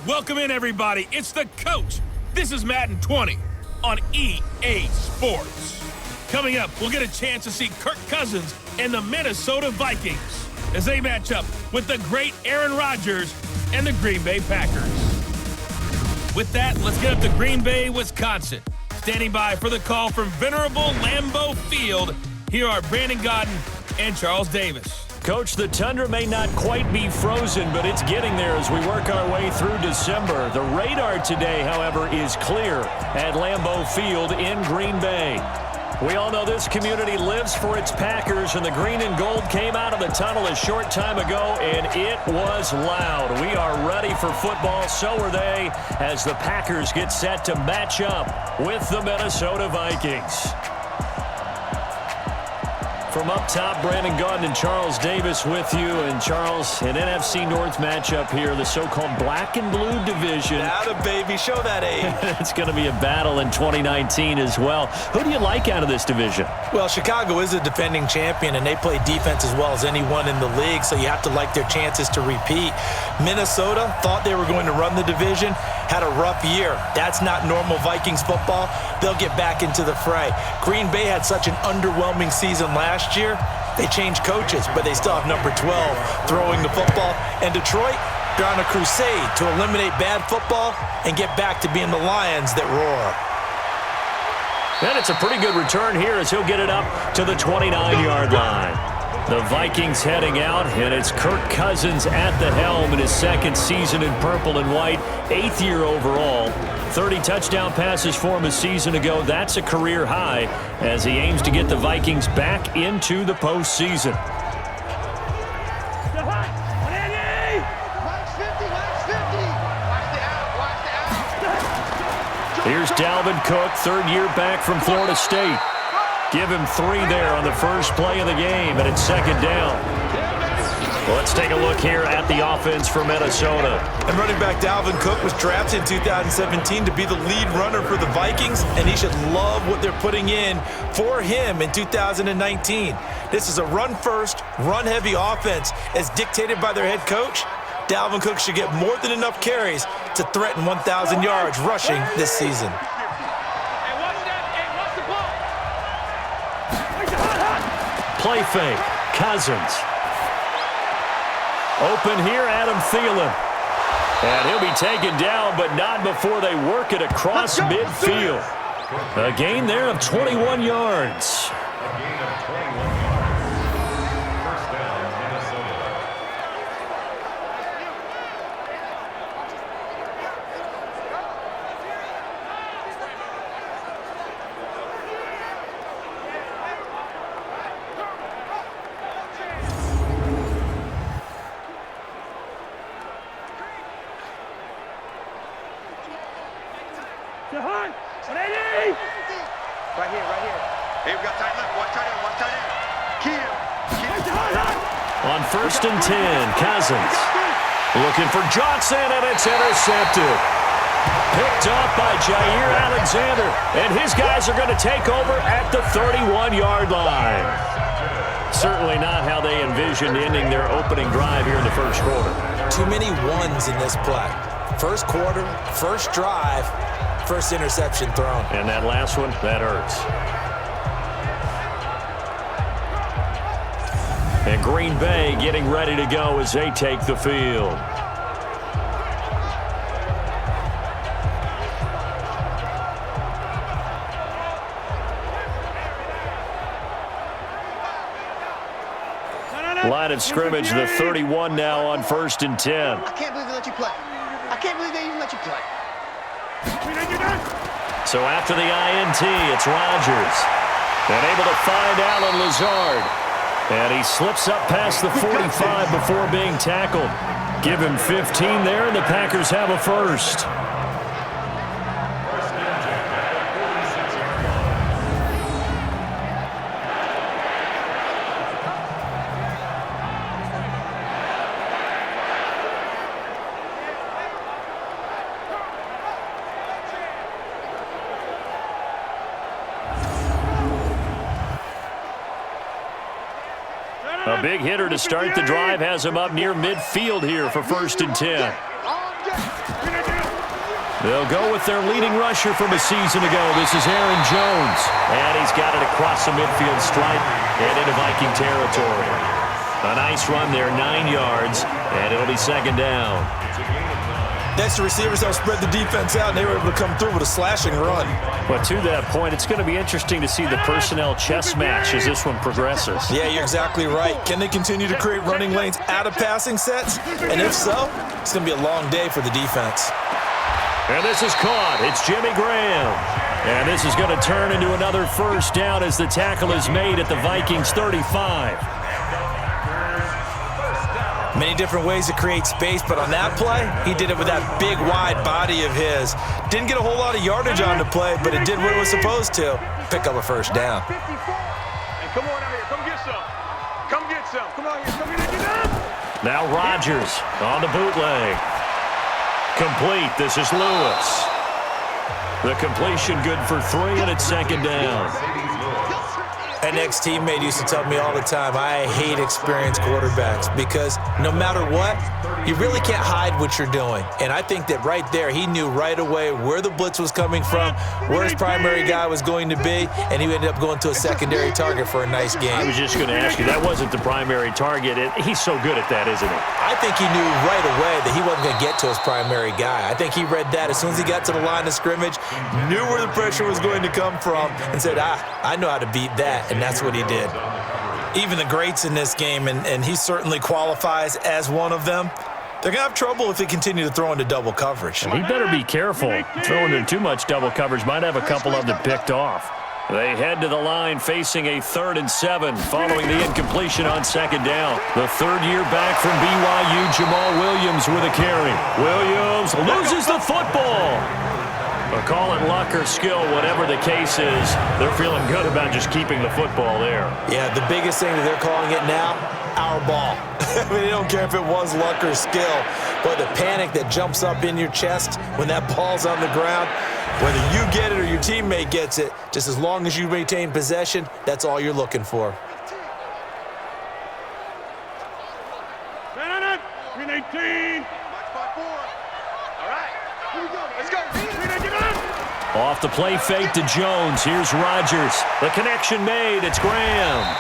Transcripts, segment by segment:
Welcome in, everybody. It's the coach. This is Madden 20 on EA Sports. Coming up, we'll get a chance to see Kirk Cousins and the Minnesota Vikings as they match up with the great Aaron Rodgers and the Green Bay Packers. With that, let's get up to Green Bay, Wisconsin. Standing by for the call from venerable Lambeau Field, here are Brandon Gaudin and Charles Davis. Coach, the tundra may not quite be frozen, but it's getting there as we work our way through December. The radar today, however, is clear at Lambeau Field in Green Bay. We all know this community lives for its Packers, and the green and gold came out of the tunnel a short time ago, and it was loud. We are ready for football, so are they, as the Packers get set to match up with the Minnesota Vikings. From up top, Brandon Gaudin and Charles Davis with you. And Charles, an NFC North matchup here, the so-called black and blue division. Atta baby, show that age. It's going to be a battle in 2019 as well. Who do you like out of this division? Well, Chicago is a defending champion, and they play defense as well as anyone in the league, so you have to like their chances to repeat. Minnesota thought they were going to run the division, had a rough year. That's not normal Vikings football. They'll get back into the fray. Green Bay had such an underwhelming season last year. They changed coaches, but they still have number 12 throwing the football. And Detroit, they're on a crusade to eliminate bad football and get back to being the Lions that roar. And it's a pretty good return here as he'll get it up to the 29-yard line. The Vikings heading out, and it's Kirk Cousins at the helm in his second season in purple and white, 8th year overall. 30 touchdown passes for him a season ago. That's a career high as he aims to get the Vikings back into the postseason. Here's Dalvin Cook, third year back from Florida State. Give him 3 there on the first play of the game, and it's second down. Well, let's take a look here at the offense for Minnesota. And running back Dalvin Cook was drafted in 2017 to be the lead runner for the Vikings, and he should love what they're putting in for him in 2019. This is a run-first, run-heavy offense as dictated by their head coach. Dalvin Cook should get more than enough carries to threaten 1,000 yards rushing this season. Play fake, Cousins. Open here, Adam Thielen. And he'll be taken down, but not before they work it across midfield. A gain there of 21 yards. Right here. Hey, we've got tight left. One tight end. Key. On 1st and 10, Cousins. Looking for Johnson, and it's intercepted. Picked off by Jair Alexander. And his guys are going to take over at the 31-yard line. Certainly not how they envisioned ending their opening drive here in the first quarter. Too many ones in this play. First quarter, first drive, first interception thrown. And that last one, that hurts. And Green Bay getting ready to go as they take the field. Line of scrimmage, the 31 now on 1st and 10. I can't believe they let you play. I can't believe they even let you play. So after the INT, it's Rodgers. And able to find Allen Lazard. And he slips up past the 45 before being tackled. Give him 15 there, and the Packers have a first. A big hitter to start the drive has him up near midfield here for 1st and 10. They'll go with their leading rusher from a season ago. This is Aaron Jones. And he's got it across the midfield stripe and into Viking territory. A nice run there, 9 yards, and it'll be second down. Next, the receivers help spread the defense out, and they were able to come through with a slashing run. But to that point, it's going to be interesting to see the personnel chess match as this one progresses. Yeah, you're exactly right. Can they continue to create running lanes out of passing sets? And if so, it's going to be a long day for the defense. And this is caught. It's Jimmy Graham. And this is going to turn into another first down as the tackle is made at the Vikings 35. Many different ways to create space, but on that play, he did it with that big, wide body of his. Didn't get a whole lot of yardage on the play, but it did what it was supposed to. Pick up a first down. Hey, come on out here. Come get some. Come get some. Come on here. Come get it. Now Rodgers on the bootleg. Complete. This is Lewis. The completion good for 3, and it's second down. An ex-teammate used to tell me all the time, I hate experienced quarterbacks because no matter what, you really can't hide what you're doing. And I think that right there, he knew right away where the blitz was coming from, where his primary guy was going to be, and he ended up going to a secondary target for a nice game. I was just going to ask you, that wasn't the primary target. He's so good at that, isn't he? I think he knew right away that he wasn't going to get to his primary guy. I think he read that as soon as he got to the line of scrimmage, knew where the pressure was going to come from, and said, I know how to beat that. And that's what he did. Even the greats in this game, and he certainly qualifies as one of them, they're going to have trouble if they continue to throw into double coverage. He better be careful. Throwing into too much double coverage might have a couple of them picked off. They head to the line facing a 3rd and 7 following the incompletion on second down. The third-year back from BYU, Jamal Williams with a carry. Williams loses the football. But call it luck or skill, whatever the case is, they're feeling good about just keeping the football there. Yeah, the biggest thing that they're calling it now, our ball. I mean, they don't care if it was luck or skill, but the panic that jumps up in your chest when that ball's on the ground, whether you get it or your teammate gets it, just as long as you maintain possession, that's all you're looking for. 3-18. All right, here we go. Let's go. Off the play fake to Jones. Here's Rodgers. The connection made. It's Graham.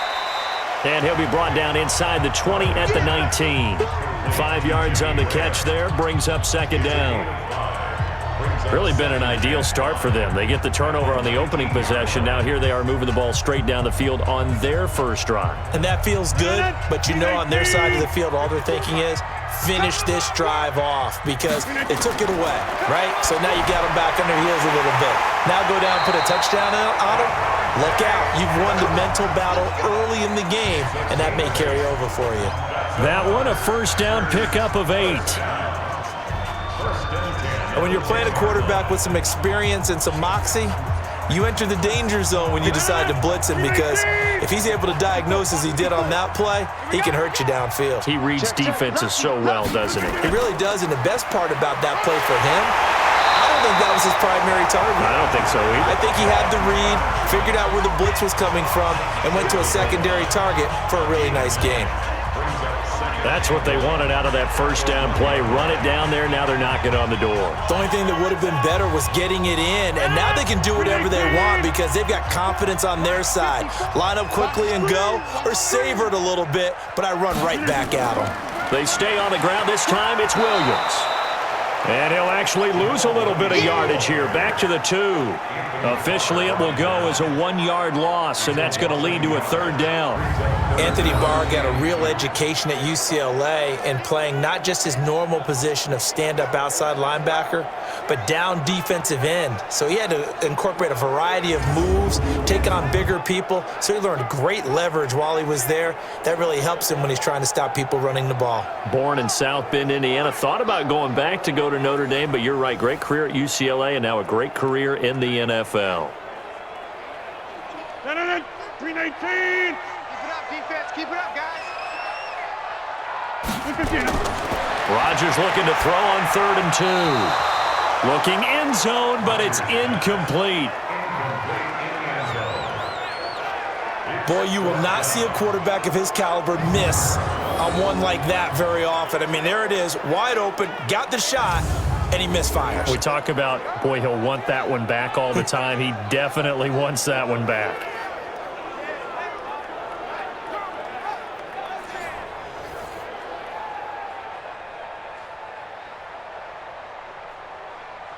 And he'll be brought down inside the 20 at the 19. 5 yards on the catch there. Brings up second down. Really been an ideal start for them. They get the turnover on the opening possession. Now here they are moving the ball straight down the field on their first drive. And that feels good, but you know on their side of the field all they're thinking is, finish this drive off because they took it away, right? So now you got them back on their heels a little bit. Now go down and put a touchdown on them. Look out. You've won the mental battle early in the game, and that may carry over for you. That one a first down pickup of 8. And when you're playing a quarterback with some experience and some moxie, you enter the danger zone when you decide to blitz him because if he's able to diagnose as he did on that play, he can hurt you downfield. He reads defenses so well, doesn't he? He really does, and the best part about that play for him, I don't think that was his primary target. I don't think so either. I think he had the read, figured out where the blitz was coming from, and went to a secondary target for a really nice game. That's what they wanted out of that first down play. Run it down there. Now they're knocking on the door. The only thing that would have been better was getting it in, and now they can do whatever they want because they've got confidence on their side. Line up quickly and go, or savor it a little bit, but I run right back at them. They stay on the ground. This time it's Williams. And he'll actually lose a little bit of yardage here. Back to the 2. Officially, it will go as a 1-yard loss, and that's going to lead to a third down. Anthony Barr got a real education at UCLA in playing not just his normal position of stand-up outside linebacker, but down defensive end. So he had to incorporate a variety of moves, take on bigger people. So he learned great leverage while he was there. That really helps him when he's trying to stop people running the ball. Born in South Bend, Indiana. Thought about going back to go to Notre Dame, but you're right. Great career at UCLA and now a great career in the NFL. 3-19. Keep it up, defense. Keep it up, guys. Rodgers looking to throw on 3rd and 2. Looking end zone, but it's incomplete. Boy, you will not see a quarterback of his caliber miss on one like that very often. I mean, there it is, wide open, got the shot, and he misfires. We talk about, boy, he'll want that one back all the time. He definitely wants that one back.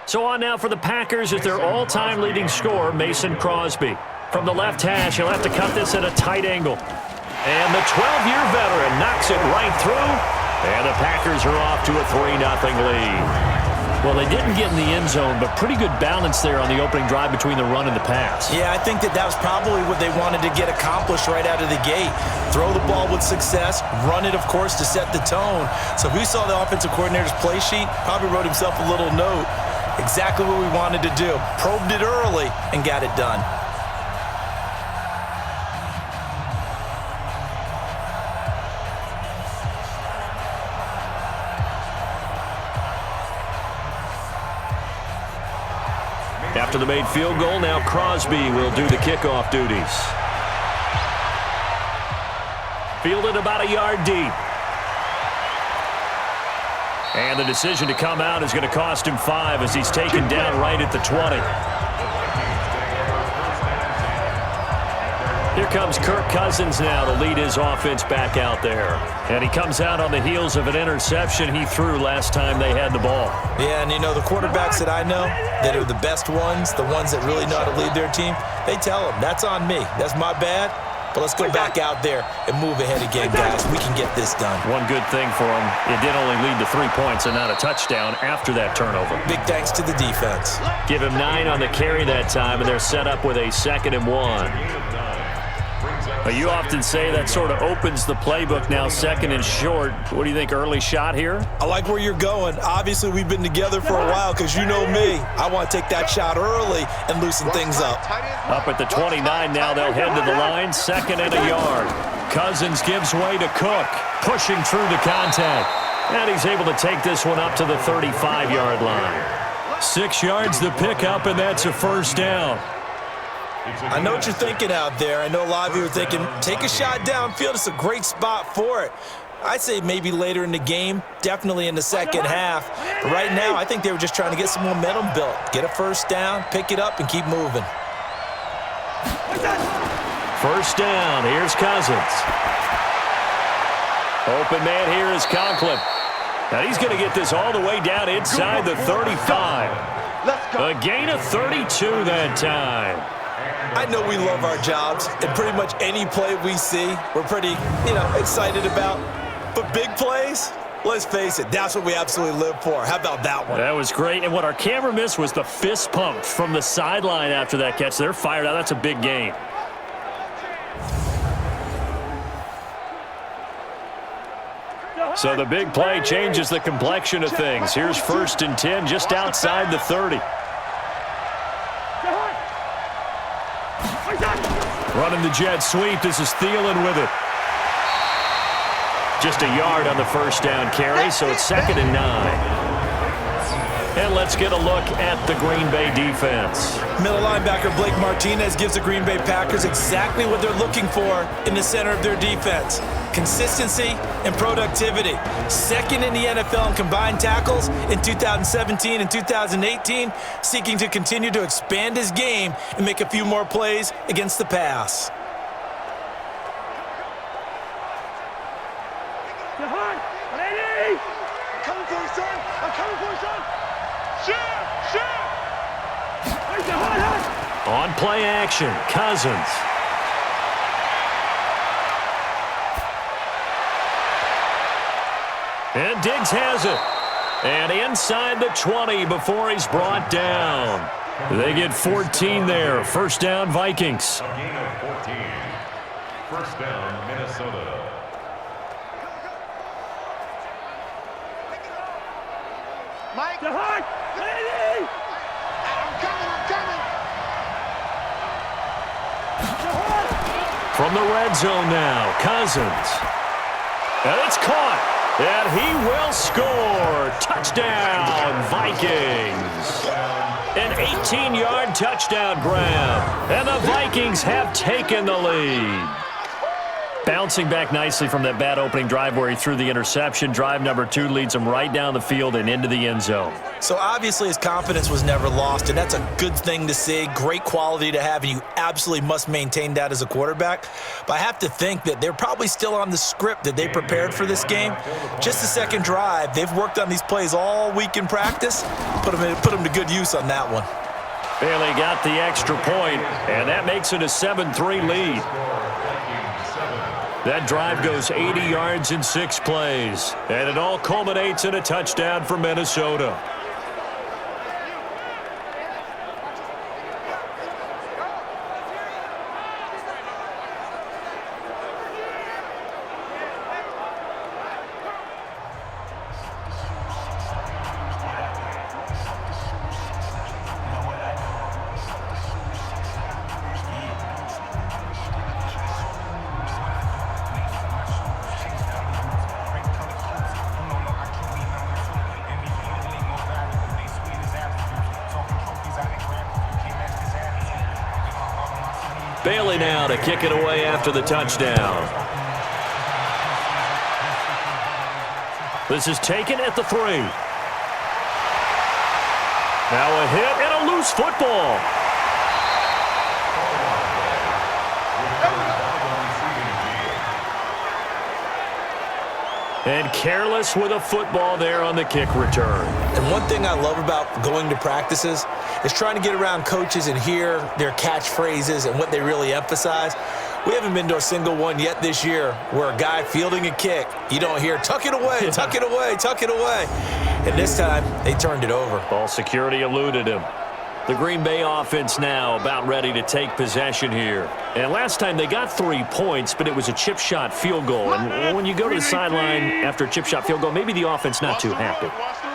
So on now for the Packers is their all-time leading scorer, Mason Crosby. From the left hash, he'll have to cut this at a tight angle. And the 12-year veteran knocks it right through. And the Packers are off to a 3-0 lead. Well, they didn't get in the end zone, but pretty good balance there on the opening drive between the run and the pass. Yeah, I think that was probably what they wanted to get accomplished right out of the gate. Throw the ball with success, run it, of course, to set the tone. So who saw the offensive coordinator's play sheet? Probably wrote himself a little note. Exactly what we wanted to do. Probed it early and got it done. After the made field goal, now Crosby will do the kickoff duties. Fielded about a yard deep. And the decision to come out is going to cost him 5 as he's taken down right at the 20. Here comes Kirk Cousins now to lead his offense back out there. And he comes out on the heels of an interception he threw last time they had the ball. Yeah, and you know, the quarterbacks that I know that are the best ones, the ones that really know how to lead their team, they tell them, that's on me. That's my bad. But let's go back out there and move ahead again, guys. We can get this done. One good thing for him, it did only lead to 3 points and not a touchdown after that turnover. Big thanks to the defense. Give him 9 on the carry that time, and they're set up with a 2nd and 1. But you often say that sort of opens the playbook now, 2nd and short. What do you think, early shot here? I like where you're going. Obviously, we've been together for a while because you know me. I want to take that shot early and loosen things up. Up at the 29 now, they'll head to the line, 2nd and a yard. Cousins gives way to Cook, pushing through the contact. And he's able to take this one up to the 35-yard line. 6 yards the pickup, and that's a first down. I know what you're thinking out there. I know a lot of you are thinking, take a shot downfield. It's a great spot for it. I'd say maybe later in the game, definitely in the second half. But right now, I think they were just trying to get some momentum built. Get a first down, pick it up, and keep moving. First down. Here's Cousins. Open man here is Conklin. Now he's going to get this all the way down inside the 35. A gain of 32 that time. I know we love our jobs, and pretty much any play we see, we're pretty, excited about. But big plays, let's face it, that's what we absolutely live for. How about that one? That was great, and what our camera missed was the fist pump from the sideline after that catch. They're fired out. That's a big gain. So the big play changes the complexion of things. Here's 1st and 10 just outside the 30. Running the jet sweep. This is Thielen with it. Just a yard on the first down carry, so it's 2nd and 9. And let's get a look at the Green Bay defense. Middle linebacker Blake Martinez gives the Green Bay Packers exactly what they're looking for in the center of their defense. Consistency and productivity. 2nd in the NFL in combined tackles in 2017 and 2018, seeking to continue to expand his game and make a few more plays against the pass. Coming for you, son. I'm coming for you, son. Shoot! On play action, Cousins. And Diggs has it. And inside the 20 before he's brought down. They get 14 there. First down, Vikings. A gain of 14. First down, Minnesota. Mike! Lady! I'm coming! From the red zone now, Cousins. And it's caught. And he will score. Touchdown, Vikings. An 18-yard touchdown grab. And the Vikings have taken the lead. Bouncing back nicely from that bad opening drive where he threw the interception. Drive number 2 leads him right down the field and into the end zone. So obviously his confidence was never lost, and that's a good thing to see. Great quality to have, and you absolutely must maintain that as a quarterback. But I have to think that they're probably still on the script that they prepared for this game. Just the second drive, they've worked on these plays all week in practice. Put them to good use on that one. Bailey got the extra point, and that makes it a 7-3 lead. That drive goes 80 yards in 6 plays, and it all culminates in a touchdown for Minnesota. Bailey now to kick it away after the touchdown. This is taken at the 3. Now a hit and a loose football. And careless with a football there on the kick return. And one thing I love about going to practices is trying to get around coaches and hear their catchphrases and what they really emphasize. We haven't been to a single one yet this year where a guy fielding a kick, you don't hear, tuck it away, tuck it away, tuck it away. And this time, they turned it over. Ball security eluded him. The Green Bay offense now about ready to take possession here. And last time they got 3 points, but it was a chip shot field goal. And when you go to the sideline after a chip shot field goal, maybe the offense not too happy.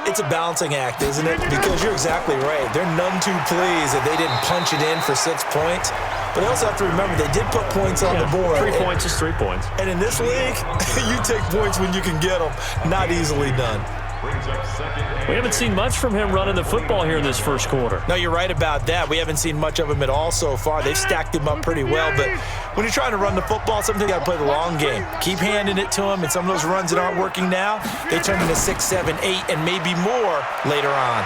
It's a balancing act, isn't it? Because you're exactly right. They're none too pleased that they didn't punch it in for 6 points. But they also have to remember they did put points on the board. 3 points is 3 points. And in this league, you take points when you can get them. Not easily done. We haven't seen much from him running the football here in this first quarter. No, you're right about that. We haven't seen much of him at all so far. They've stacked him up pretty well. But when you're trying to run the football, sometimes you got to play the long game. Keep handing it to him, and some of those runs that aren't working now, they turn into 6, 7, 8, and maybe more later on.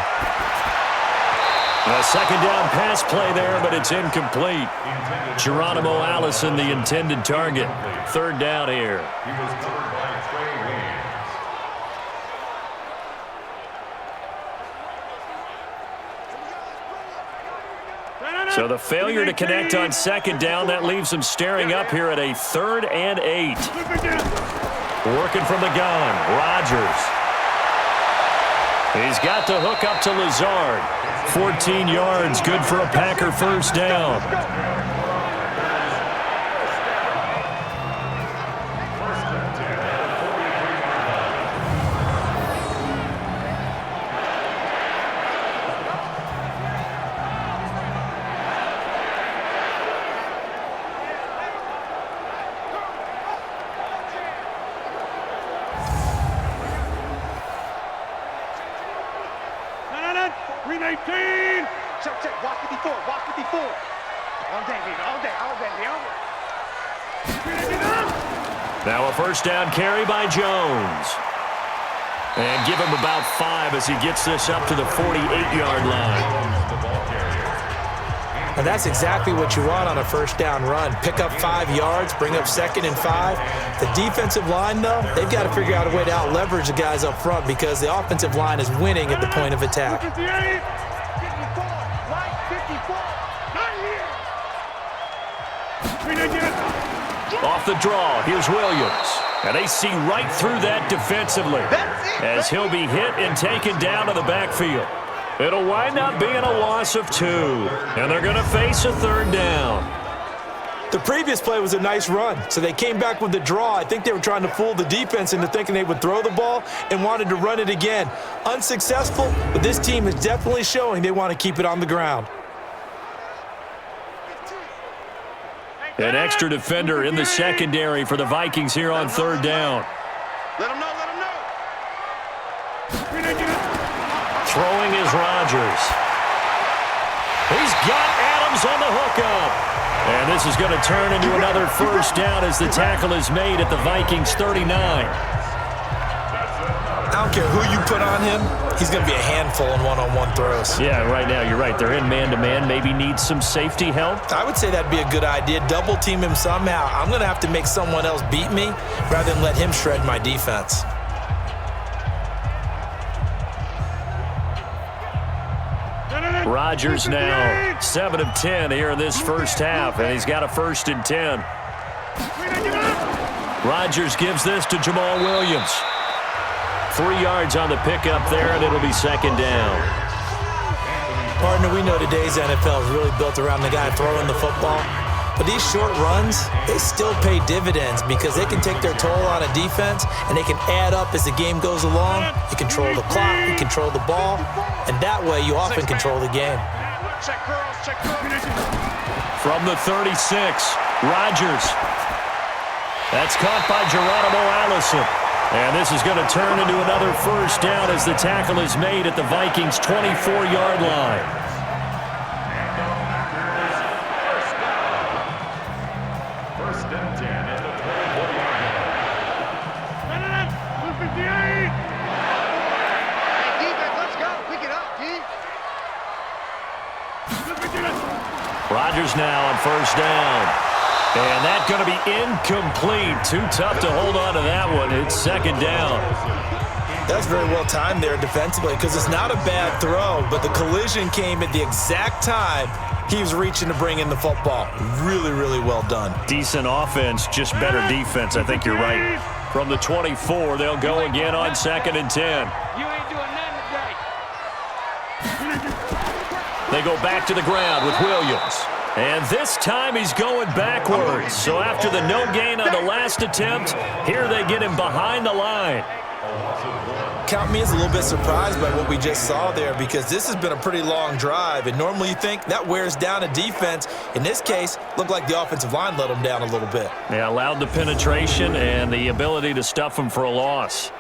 A second down pass play there, but it's incomplete. Geronimo Allison, the intended target. Third down here. He was covered by Trey Williams. So the failure to connect on second down, that leaves him staring up here at a 3rd and 8. Working from the gun, Rodgers. He's got the hook up to Lazard. 14 yards, good for a Packer first down. Check, walk 54, walk 54. All day, baby, all day, all day, all day. Now a first down carry by Jones. And give him about 5 as he gets this up to the 48-yard line. And that's exactly what you want on a first down run. Pick up 5 yards, bring up 2nd and 5. The defensive line, though, they've got to figure out a way to out-leverage the guys up front because the offensive line is winning at the point of attack. Off the draw, here's Williams. And they see right through that defensively as he'll be hit and taken down to the backfield. It'll wind up being a loss of 2, and they're going to face a 3rd down. The previous play was a nice run, so they came back with the draw. I think they were trying to fool the defense into thinking they would throw the ball and wanted to run it again. Unsuccessful, but this team is definitely showing they want to keep it on the ground. An extra defender in the secondary for the Vikings here on 3rd down. Let him know, let him know. Throwing is Rodgers. He's got Adams on the hookup. And this is going to turn into another first down as the tackle is made at the Vikings 39. I don't care who you put on him, he's going to be a handful in one-on-one throws. Yeah, right now you're right. They're in man-to-man. Maybe need some safety help. I would say that'd be a good idea. Double team him somehow. I'm going to have to make someone else beat me rather than let him shred my defense. Rodgers now 7 of 10 here in this first half, and he's got a 1st and 10. Rodgers gives this to Jamal Williams. 3 yards on the pickup there, and it'll be 2nd down. Partner, we know today's NFL is really built around the guy throwing the football. But these short runs, they still pay dividends because they can take their toll on a defense and they can add up as the game goes along. You control the clock, you control the ball, and that way you often control the game. From the 36, Rodgers. That's caught by Geronimo Allison. And this is going to turn into another first down as the tackle is made at the Vikings' 24-yard line. Rodgers now on first down. And that's going to be incomplete. Too tough to hold on to that one. It's 2nd down. That's very well timed there defensively because it's not a bad throw, but the collision came at the exact time he was reaching to bring in the football. Really, really well done. Decent offense, just better defense. I think you're right. From the 24, they'll go again on 2nd and 10. You ain't doing nothing today. They go back to the ground with Williams. And this time he's going backwards. So after the no gain on the last attempt, here they get him behind the line. Count me as a little bit surprised by what we just saw there because this has been a pretty long drive. And normally you think that wears down a defense. In this case, looked like the offensive line let them down a little bit. They allowed the penetration and the ability to stuff them for a loss.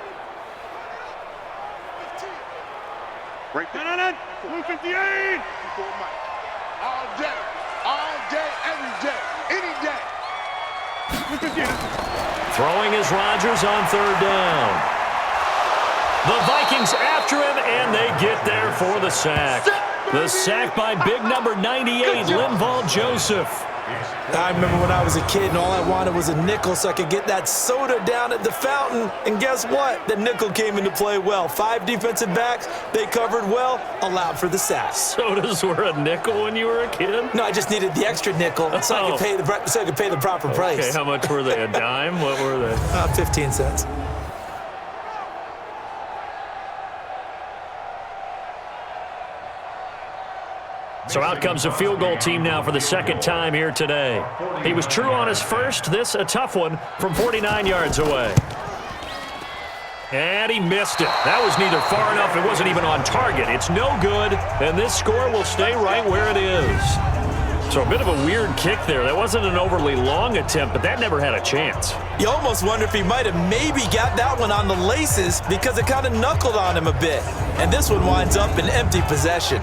Right there. 58. All day, every day, any day. Throwing is Rodgers on 3rd down. The Vikings after him, and they get there for the sack. The sack by big number 98, Linval Joseph. I remember when I was a kid and all I wanted was a nickel so I could get that soda down at the fountain. And guess what? The nickel came into play well. 5 defensive backs, they covered well, allowed for the sack. Sodas were a nickel when you were a kid? No, I just needed the extra nickel so I could pay the proper price. Okay, how much were they? A dime? What were they? 15 cents. So out comes a field goal team now for the 2nd time here today. He was true on his first. This a tough one from 49 yards away. And he missed it. That was neither far enough. It wasn't even on target. It's no good, and this score will stay right where it is. So a bit of a weird kick there. That wasn't an overly long attempt, but that never had a chance. You almost wonder if he might have maybe got that one on the laces because it kind of knuckled on him a bit. And this one winds up in empty possession.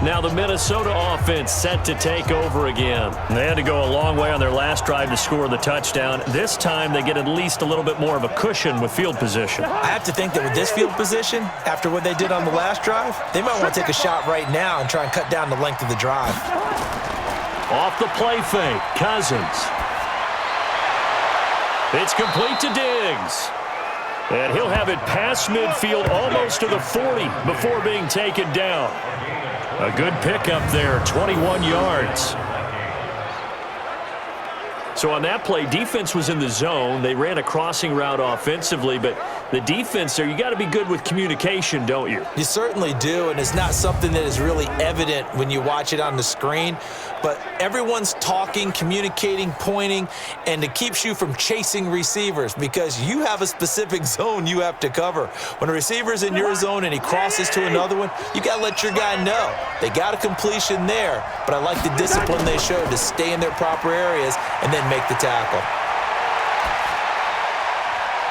Now the Minnesota offense set to take over again. They had to go a long way on their last drive to score the touchdown. This time they get at least a little bit more of a cushion with field position. I have to think that with this field position, after what they did on the last drive, they might want to take a shot right now and try and cut down the length of the drive. Off the play fake, Cousins. It's complete to Diggs. And he'll have it past midfield almost to the 40 before being taken down. A good pickup there, 21 yards. So on that play, defense was in the zone. They ran a crossing route offensively, but the defense there, you got to be good with communication, don't you? You certainly do, and it's not something that is really evident when you watch it on the screen. But everyone's talking, communicating, pointing, and it keeps you from chasing receivers because you have a specific zone you have to cover. When a receiver's in your zone and he crosses to another one, you got to let your guy know. They got a completion there, but I like the discipline they showed to stay in their proper areas and then make the tackle.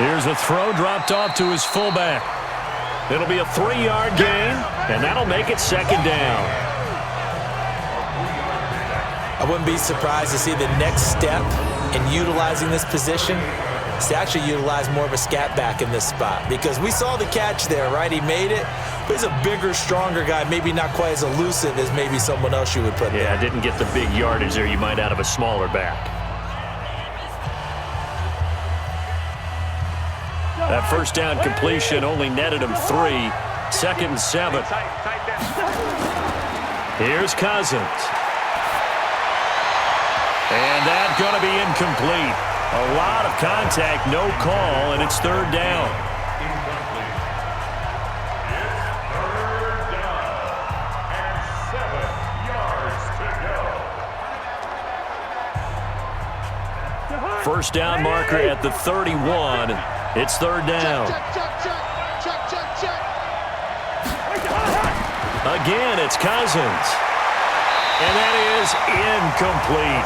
Here's a throw dropped off to his fullback. It'll be a 3-yard gain, and that'll make it 2nd down. I wouldn't be surprised to see the next step in utilizing this position is to actually utilize more of a scat back in this spot, because we saw the catch there, right? He made it, but he's a bigger, stronger guy, maybe not quite as elusive as maybe someone else you would put there. Yeah, didn't get the big yardage there you might out of a smaller back. That first down completion only netted him 3. 2nd and 7. Here's Cousins. And that's going to be incomplete. A lot of contact, no call, and it's 3rd down. Incomplete. It's 3rd down and 7 yards to go. First down marker at the 31. It's 3rd down. Again, it's Cousins. And that is incomplete.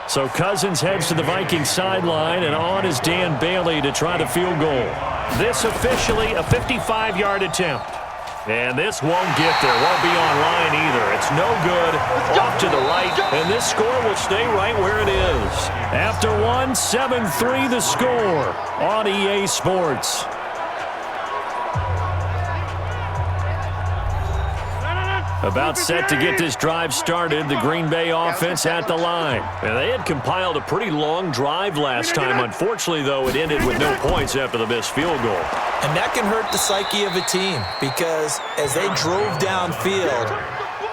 So Cousins heads to the Vikings sideline, and on is Dan Bailey to try the field goal. This officially a 55-yard attempt. And this won't get there, won't be online either. It's no good, off to the right, and this score will stay right where it is. After one, 7-3 the score on EA Sports. About set to get this drive started, the Green Bay offense at the line. And they had compiled a pretty long drive last time. Unfortunately, though, it ended with no points after the missed field goal. And that can hurt the psyche of a team, because as they drove downfield,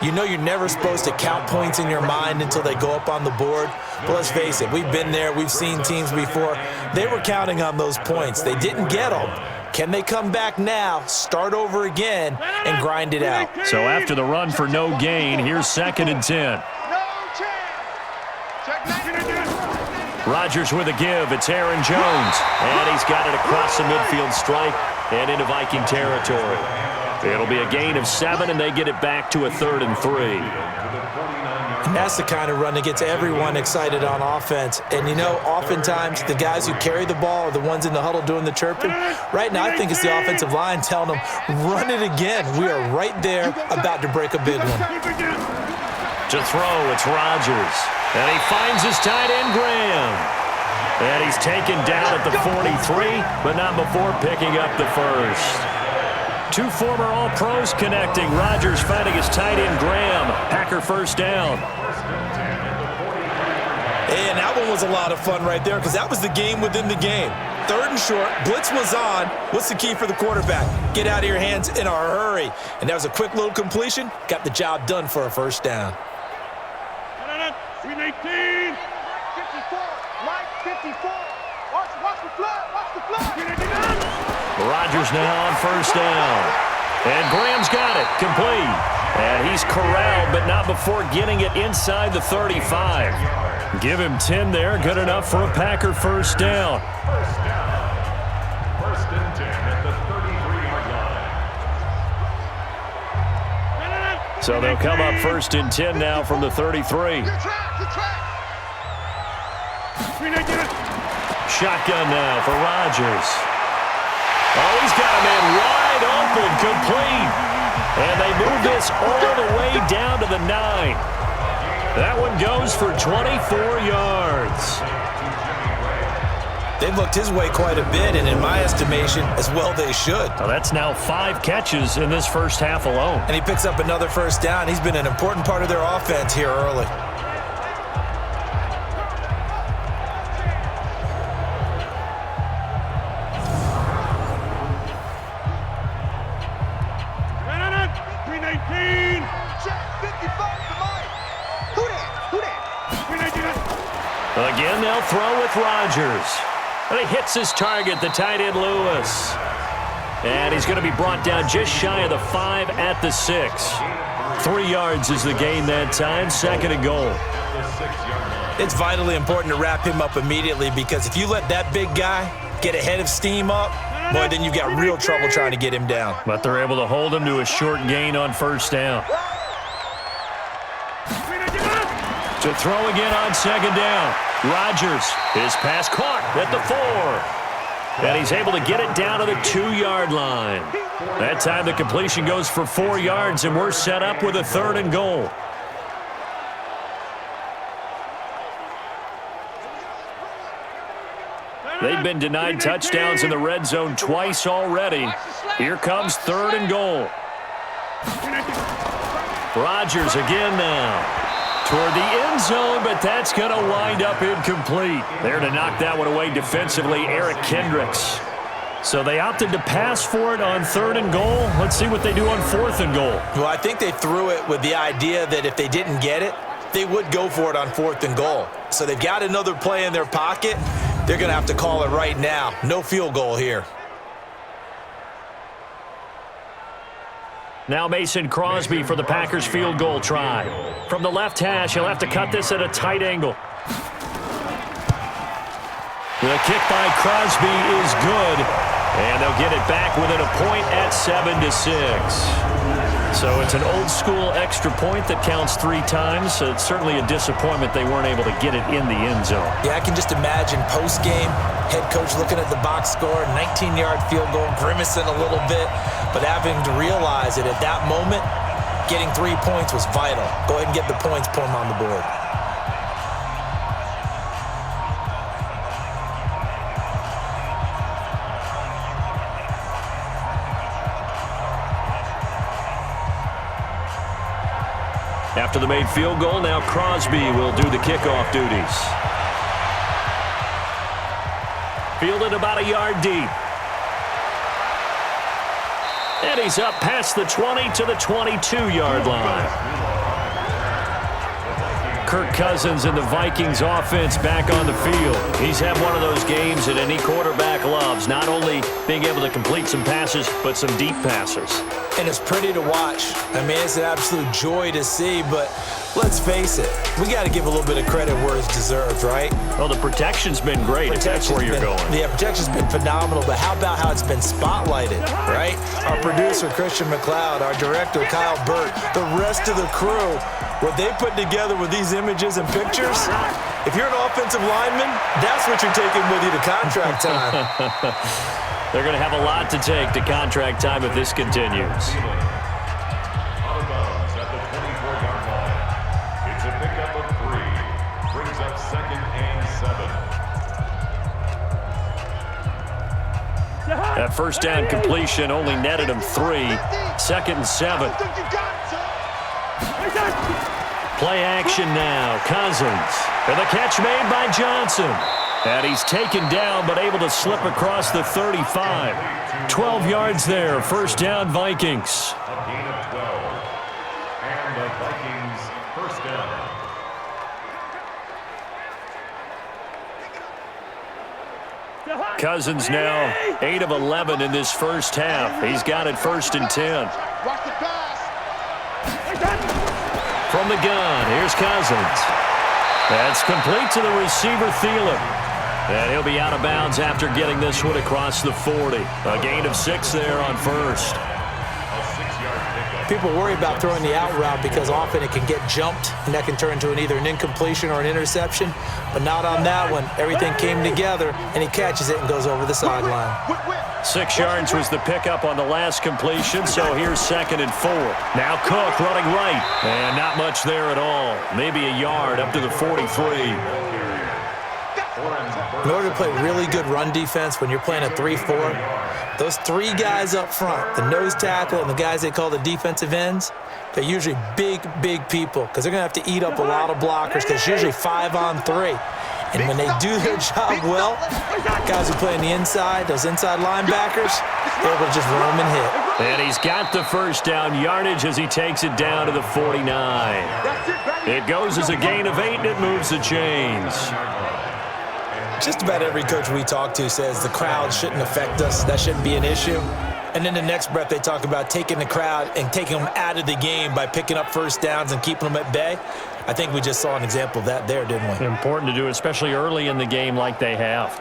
you know you're never supposed to count points in your mind until they go up on the board. But let's face it, we've been there, we've seen teams before. They were counting on those points. They didn't get them. Can they come back now, start over again, and grind it out? So after the run for no gain, here's 2nd and 10. Rodgers with a give. It's Aaron Jones. And he's got it across the midfield stripe and into Viking territory. It'll be a gain of 7, and they get it back to a 3rd and 3. And that's the kind of run that gets everyone excited on offense. And, you know, oftentimes the guys who carry the ball are the ones in the huddle doing the chirping. Right now, I think it's the offensive line telling them, run it again. We are right there about to break a big one. To throw, it's Rodgers. And he finds his tight end, Graham. And he's taken down at the 43, but not before picking up the first. 2 former All-Pros connecting. Rodgers finding his tight end, Graham. Packer first down. And that one was a lot of fun right there, because that was the game within the game. 3rd and short, blitz was on. What's the key for the quarterback? Get out of your hands in a hurry. And that was a quick little completion. Got the job done for a first down. 319. 54. Mike, 54. Watch the flood. Watch the flood. Rodgers now on first down. And Graham's got it. Complete. And he's corralled, but not before getting it inside the 35. Give him 10 there. Good enough for a Packer first down. First down. 1st and 10 at the 33-yard line. So they'll come up 1st and 10 now from the 33. Shotgun now for Rodgers. Oh, he's got a man wide open, complete. And they move this all the way down to the 9. That one goes for 24 yards. They've looked his way quite a bit, and in my estimation, as well they should. Well, that's now 5 catches in this first half alone. And he picks up another first down. He's been an important part of their offense here early. Again, they'll throw with Rodgers. And he hits his target, the tight end Lewis. And he's going to be brought down just shy of the 5 at the 6. 3 yards is the gain that time, 2nd and goal. It's vitally important to wrap him up immediately, because if you let that big guy get a head of steam up, boy, then you've got real trouble trying to get him down. But they're able to hold him to a short gain on first down. To throw again on second down. Rodgers, his pass caught at the 4. And he's able to get it down to the 2-yard line. That time the completion goes for 4 yards, and we're set up with a 3rd and goal. They've been denied touchdowns in the red zone twice already. Here comes 3rd and goal. Rodgers again now. Toward the end zone, but that's going to wind up incomplete. There to knock that one away defensively, Eric Kendricks. So they opted to pass for it on 3rd and goal. Let's see what they do on 4th and goal. Well, I think they threw it with the idea that if they didn't get it, they would go for it on 4th and goal. So they've got another play in their pocket. They're going to have to call it right now. No field goal here. Now Mason Crosby for the Packers field goal try. From the left hash, he'll have to cut this at a tight angle. The kick by Crosby is good, and they'll get it back within a point at 7-6. So it's an old-school extra point that counts 3 times. So it's certainly a disappointment they weren't able to get it in the end zone. Yeah, I can just imagine post-game, head coach looking at the box score, 19-yard field goal, grimacing a little bit, but having to realize that at that moment, getting 3 points was vital. Go ahead and get the points, put them on the board. After the made field goal, now Crosby will do the kickoff duties. Fielded about a yard deep. And he's up past the 20 to the 22-yard line. Kirk Cousins and the Vikings offense back on the field. He's had one of those games that any quarterback loves, not only being able to complete some passes, but some deep passes. And it's pretty to watch. I mean, it's an absolute joy to see, but let's face it, we got to give a little bit of credit where it's deserved, right? Well, the protection's been great, if that's where you're going. Yeah, protection's been phenomenal, but how about how it's been spotlighted, right? Our producer, Christian McLeod, our director, Kyle Burt, the rest of the crew, what they put together with these images and pictures, if you're an offensive lineman, that's what you're taking with you to contract time. They're going to have a lot to take to contract time if this continues. Out of bounds at the 24-yard line. It's a pickup of 3. Brings up 2nd and 7. That first down completion only netted him 3. 2nd and 7. Play action now. Cousins. And the catch made by Johnson. And he's taken down, but able to slip across the 35. 12 yards there. First down, Vikings. A gain of 12. And the Vikings first down. Cousins now 8 of 11 in this first half. He's got it 1st and 10. From the gun, here's Cousins. That's complete to the receiver, Thielen. And he'll be out of bounds after getting this one across the 40. A gain of 6 there on first. People worry about throwing the out route because often it can get jumped, and that can turn into either an incompletion or an interception. But not on that one. Everything came together, and he catches it and goes over the sideline. 6 yards was the pickup on the last completion, so here's 2nd and 4. Now Cook running right, and not much there at all. Maybe a yard up to the 43. In order to play really good run defense when you're playing a 3-4, those 3 guys up front, the nose tackle and the guys they call the defensive ends, they're usually big, big people because they're going to have to eat up a lot of blockers because it's usually 5-on-3. And when they do their job well, guys who play on the inside, those inside linebackers, they're able to just roam and hit. And he's got the first down yardage as he takes it down to the 49. It goes as a gain of 8, and it moves the chains. Just about every coach we talk to says the crowd shouldn't affect us. That shouldn't be an issue. And then the next breath they talk about taking the crowd and taking them out of the game by picking up first downs and keeping them at bay. I think we just saw an example of that there, didn't we? Important to do, especially early in the game like they have.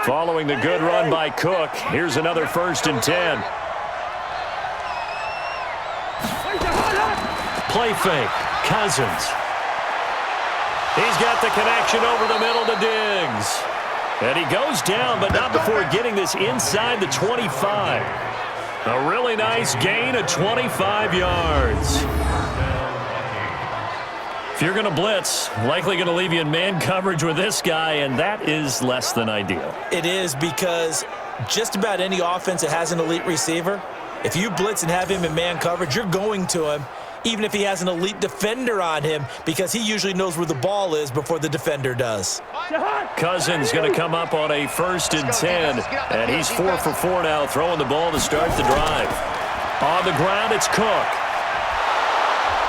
Following the good run by Cook, here's another 1st and 10. Play fake. Cousins. He's got the connection over the middle to Diggs. And he goes down, but not before getting this inside the 25. A really nice gain of 25 yards. If you're going to blitz, likely going to leave you in man coverage with this guy, and that is less than ideal. It is, because just about any offense that has an elite receiver, if you blitz and have him in man coverage, you're going to him, even if he has an elite defender on him, because he usually knows where the ball is before the defender does. Cousins going to come up on a 1st and 10, and he's 4 for 4 now, throwing the ball to start the drive. On the ground, it's Cook.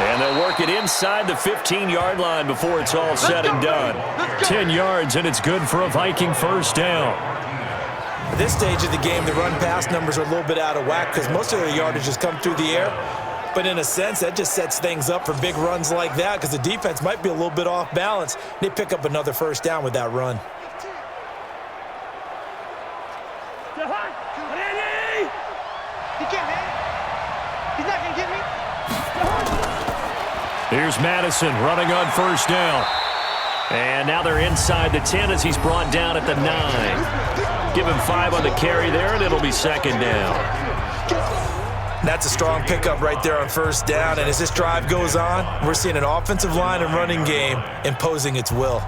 And they'll work it inside the 15-yard line before it's all said and done. 10 yards, and it's good for a Viking 1st down. At this stage of the game, the run-pass numbers are a little bit out of whack because most of the yardage has come through the air. But in a sense, that just sets things up for big runs like that because the defense might be a little bit off balance. They pick up another 1st down with that run. He can't, man. He's not going to get me. Here's Madison running on 1st down. And now they're inside the 10 as he's brought down at the 9. Give him 5 on the carry there, and it'll be 2nd down. That's a strong pickup right there on 1st down. And as this drive goes on, we're seeing an offensive line and running game imposing its will.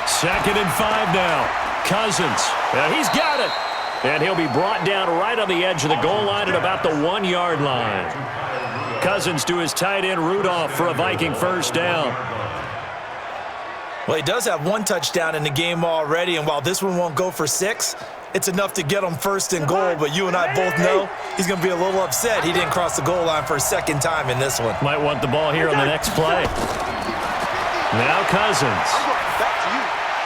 Second and 5 now. Cousins. He's got it. And he'll be brought down right on the edge of the goal line at about the 1-yard line. Cousins to his tight end Rudolph for a Viking 1st down. Well, he does have 1 touchdown in the game already, and while this one won't go for 6, it's enough to get him 1st and goal, but you and I both know he's going to be a little upset he didn't cross the goal line for a 2nd time in this one. Might want the ball here on the next play. Now Cousins.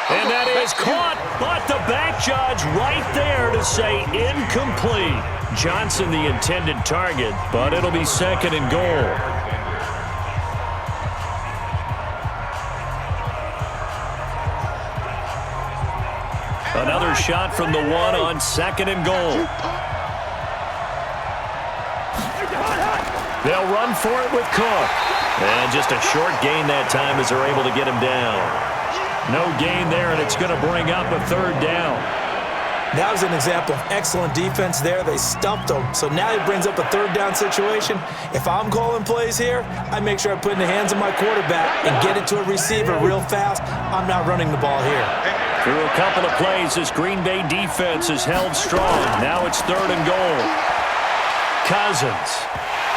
And that is caught, but the back judge right there to say incomplete. Johnson the intended target, but it'll be 2nd and goal. Another shot from the 1 on 2nd and goal. They'll run for it with Cook. And just a short gain that time as they're able to get him down. No gain there, and it's going to bring up a 3rd down. That was an example of excellent defense there. They stumped him. So now he brings up a 3rd down situation. If I'm calling plays here, I make sure I put it in the hands of my quarterback and get it to a receiver real fast. I'm not running the ball here. Through a couple of plays, this Green Bay defense is held strong. Now it's 3rd and goal. Cousins.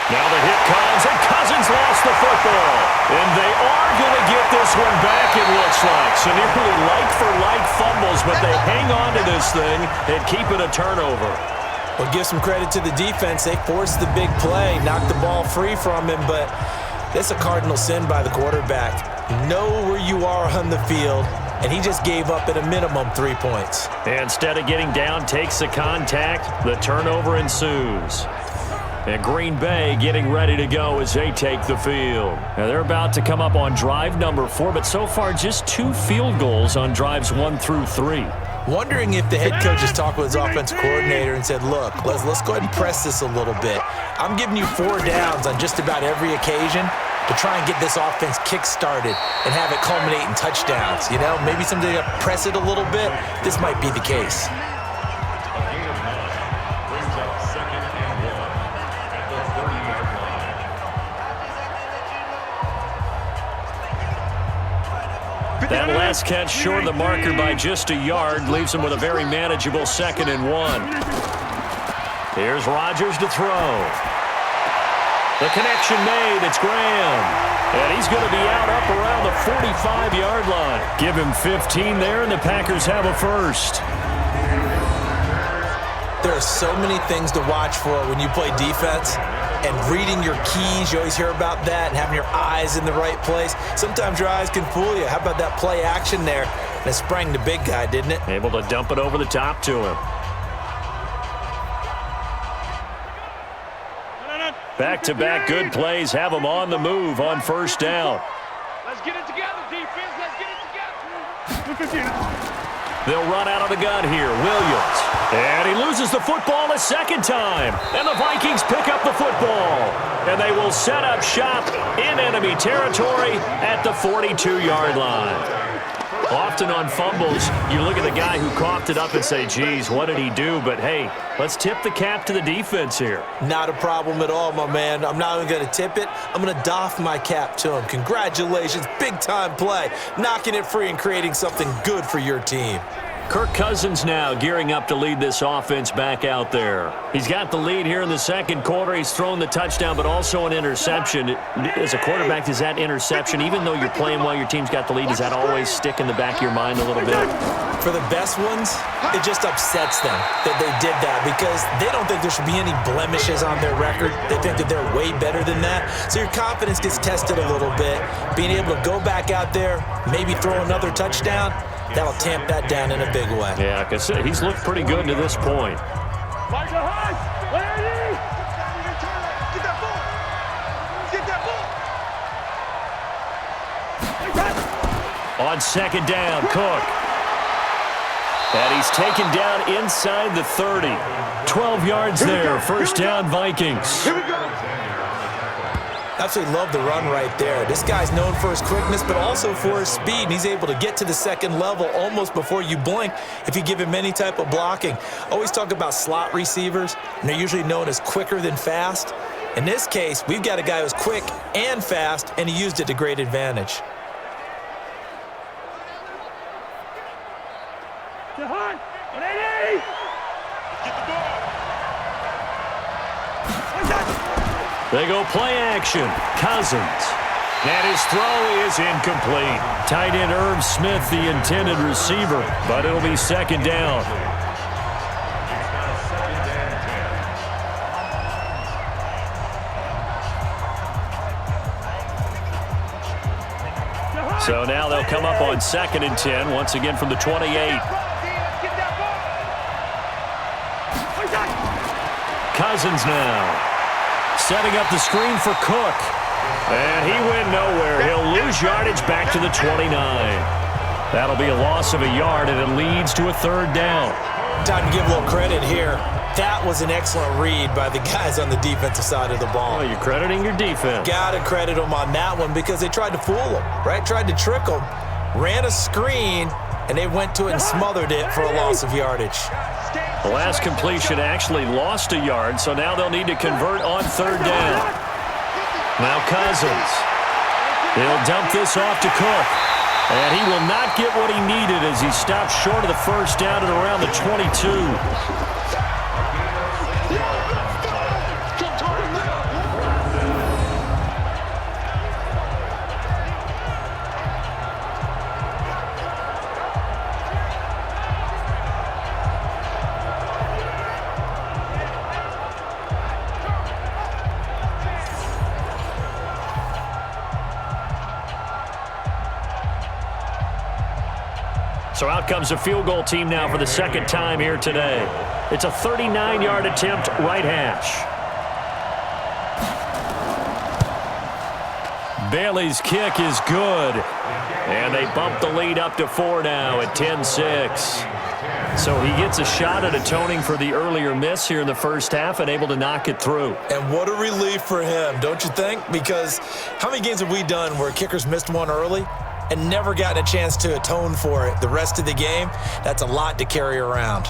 Now the hit comes, and Cousins lost the football. And they are going to get this one back, it looks like. So nearly like-for-like fumbles, but they hang on to this thing and keep it a turnover. Well, give some credit to the defense. They forced the big play, knocked the ball free from him, but that's a cardinal sin by the quarterback. You know where you are on the field, and he just gave up at a minimum 3 points. And instead of getting down, takes the contact. The turnover ensues. And Green Bay getting ready to go as they take the field. Now they're about to come up on drive number 4, but so far just 2 field goals on drives 1 through 3. Wondering if the head coach has talked with his offensive coordinator and said, look, let's go ahead and press this a little bit. I'm giving you 4 downs on just about every occasion to try and get this offense kick-started and have it culminate in touchdowns. You know, maybe somebody to press it a little bit. This might be the case. That last catch short of the marker by just a yard leaves him with a very manageable 2nd and 1. Here's Rodgers to throw. The connection made. It's Graham. And he's going to be out up around the 45-yard line. Give him 15 there, and the Packers have a 1st. There are so many things to watch for when you play defense. And reading your keys, you always hear about that, and having your eyes in the right place. Sometimes your eyes can fool you. How about that play action there? And it sprang the big guy, didn't it? Able to dump it over the top to him. Back-to-back good plays have them on the move on first down. Let's get it together, defense. Let's get it together. They'll run out of the gun here. Williams. And he loses the football a second time. And the Vikings pick up the football. And they will set up shop in enemy territory at the 42-yard line. Often on fumbles, you look at the guy who coughed it up and say, geez, what did he do? But, hey, let's tip the cap to the defense here. Not a problem at all, my man. I'm not even going to tip it. I'm going to doff my cap to him. Congratulations. Big-time play. Knocking it free and creating something good for your team. Kirk Cousins now gearing up to lead this offense back out there. He's got the lead here in the second quarter. He's thrown the touchdown, but also an interception. As a quarterback, does that interception, even though you're playing while your team's got the lead, does that always stick in the back of your mind a little bit? For the best ones, it just upsets them that they did that because they don't think there should be any blemishes on their record. They think that they're way better than that. So your confidence gets tested a little bit. Being able to go back out there, maybe throw another touchdown, that'll tamp that down in a big way. Yeah, like I said, he's looked pretty good to this point. Get that ball. Get that ball. On second down, Cook. And he's taken down inside the 30. 12 yards there. First down, Vikings. Here we go. Absolutely love the run right there. This guy's known for his quickness, but also for his speed. And he's able to get to the second level almost before you blink if you give him any type of blocking. Always talk about slot receivers, and they're usually known as quicker than fast. In this case, we've got a guy who's quick and fast, and he used it to great advantage. Jahan, 180. Get the ball. They go play action. Cousins. And his throw is incomplete. Tight end Irv Smith, the intended receiver, but it'll be second down. So now they'll come up on 2nd and 10, once again from the 28. Cousins now. Setting up the screen for Cook. And he went nowhere. He'll lose yardage back to the 29. That'll be a loss of a yard, and it leads to a third down. Time to give a little credit here. That was an excellent read by the guys on the defensive side of the ball. Oh, you're crediting your defense. Got to credit them on that one because they tried to fool them, right? Tried to trick them. Ran a screen, and they went to it and smothered it for a loss of yardage. The last completion actually lost a yard, so now they'll need to convert on third down. Now Cousins. He'll dump this off to Cook. And he will not get what he needed as he stops short of the first down at around the 22. So out comes a field goal team now for the second time here today. It's a 39-yard attempt, right hash. Bailey's kick is good. And they bump the lead up to 4 now at 10-6. So he gets a shot at atoning for the earlier miss here in the first half and able to knock it through. And what a relief for him, don't you think? Because how many games have we done where kickers missed one early and never gotten a chance to atone for it the rest of the game? That's a lot to carry around.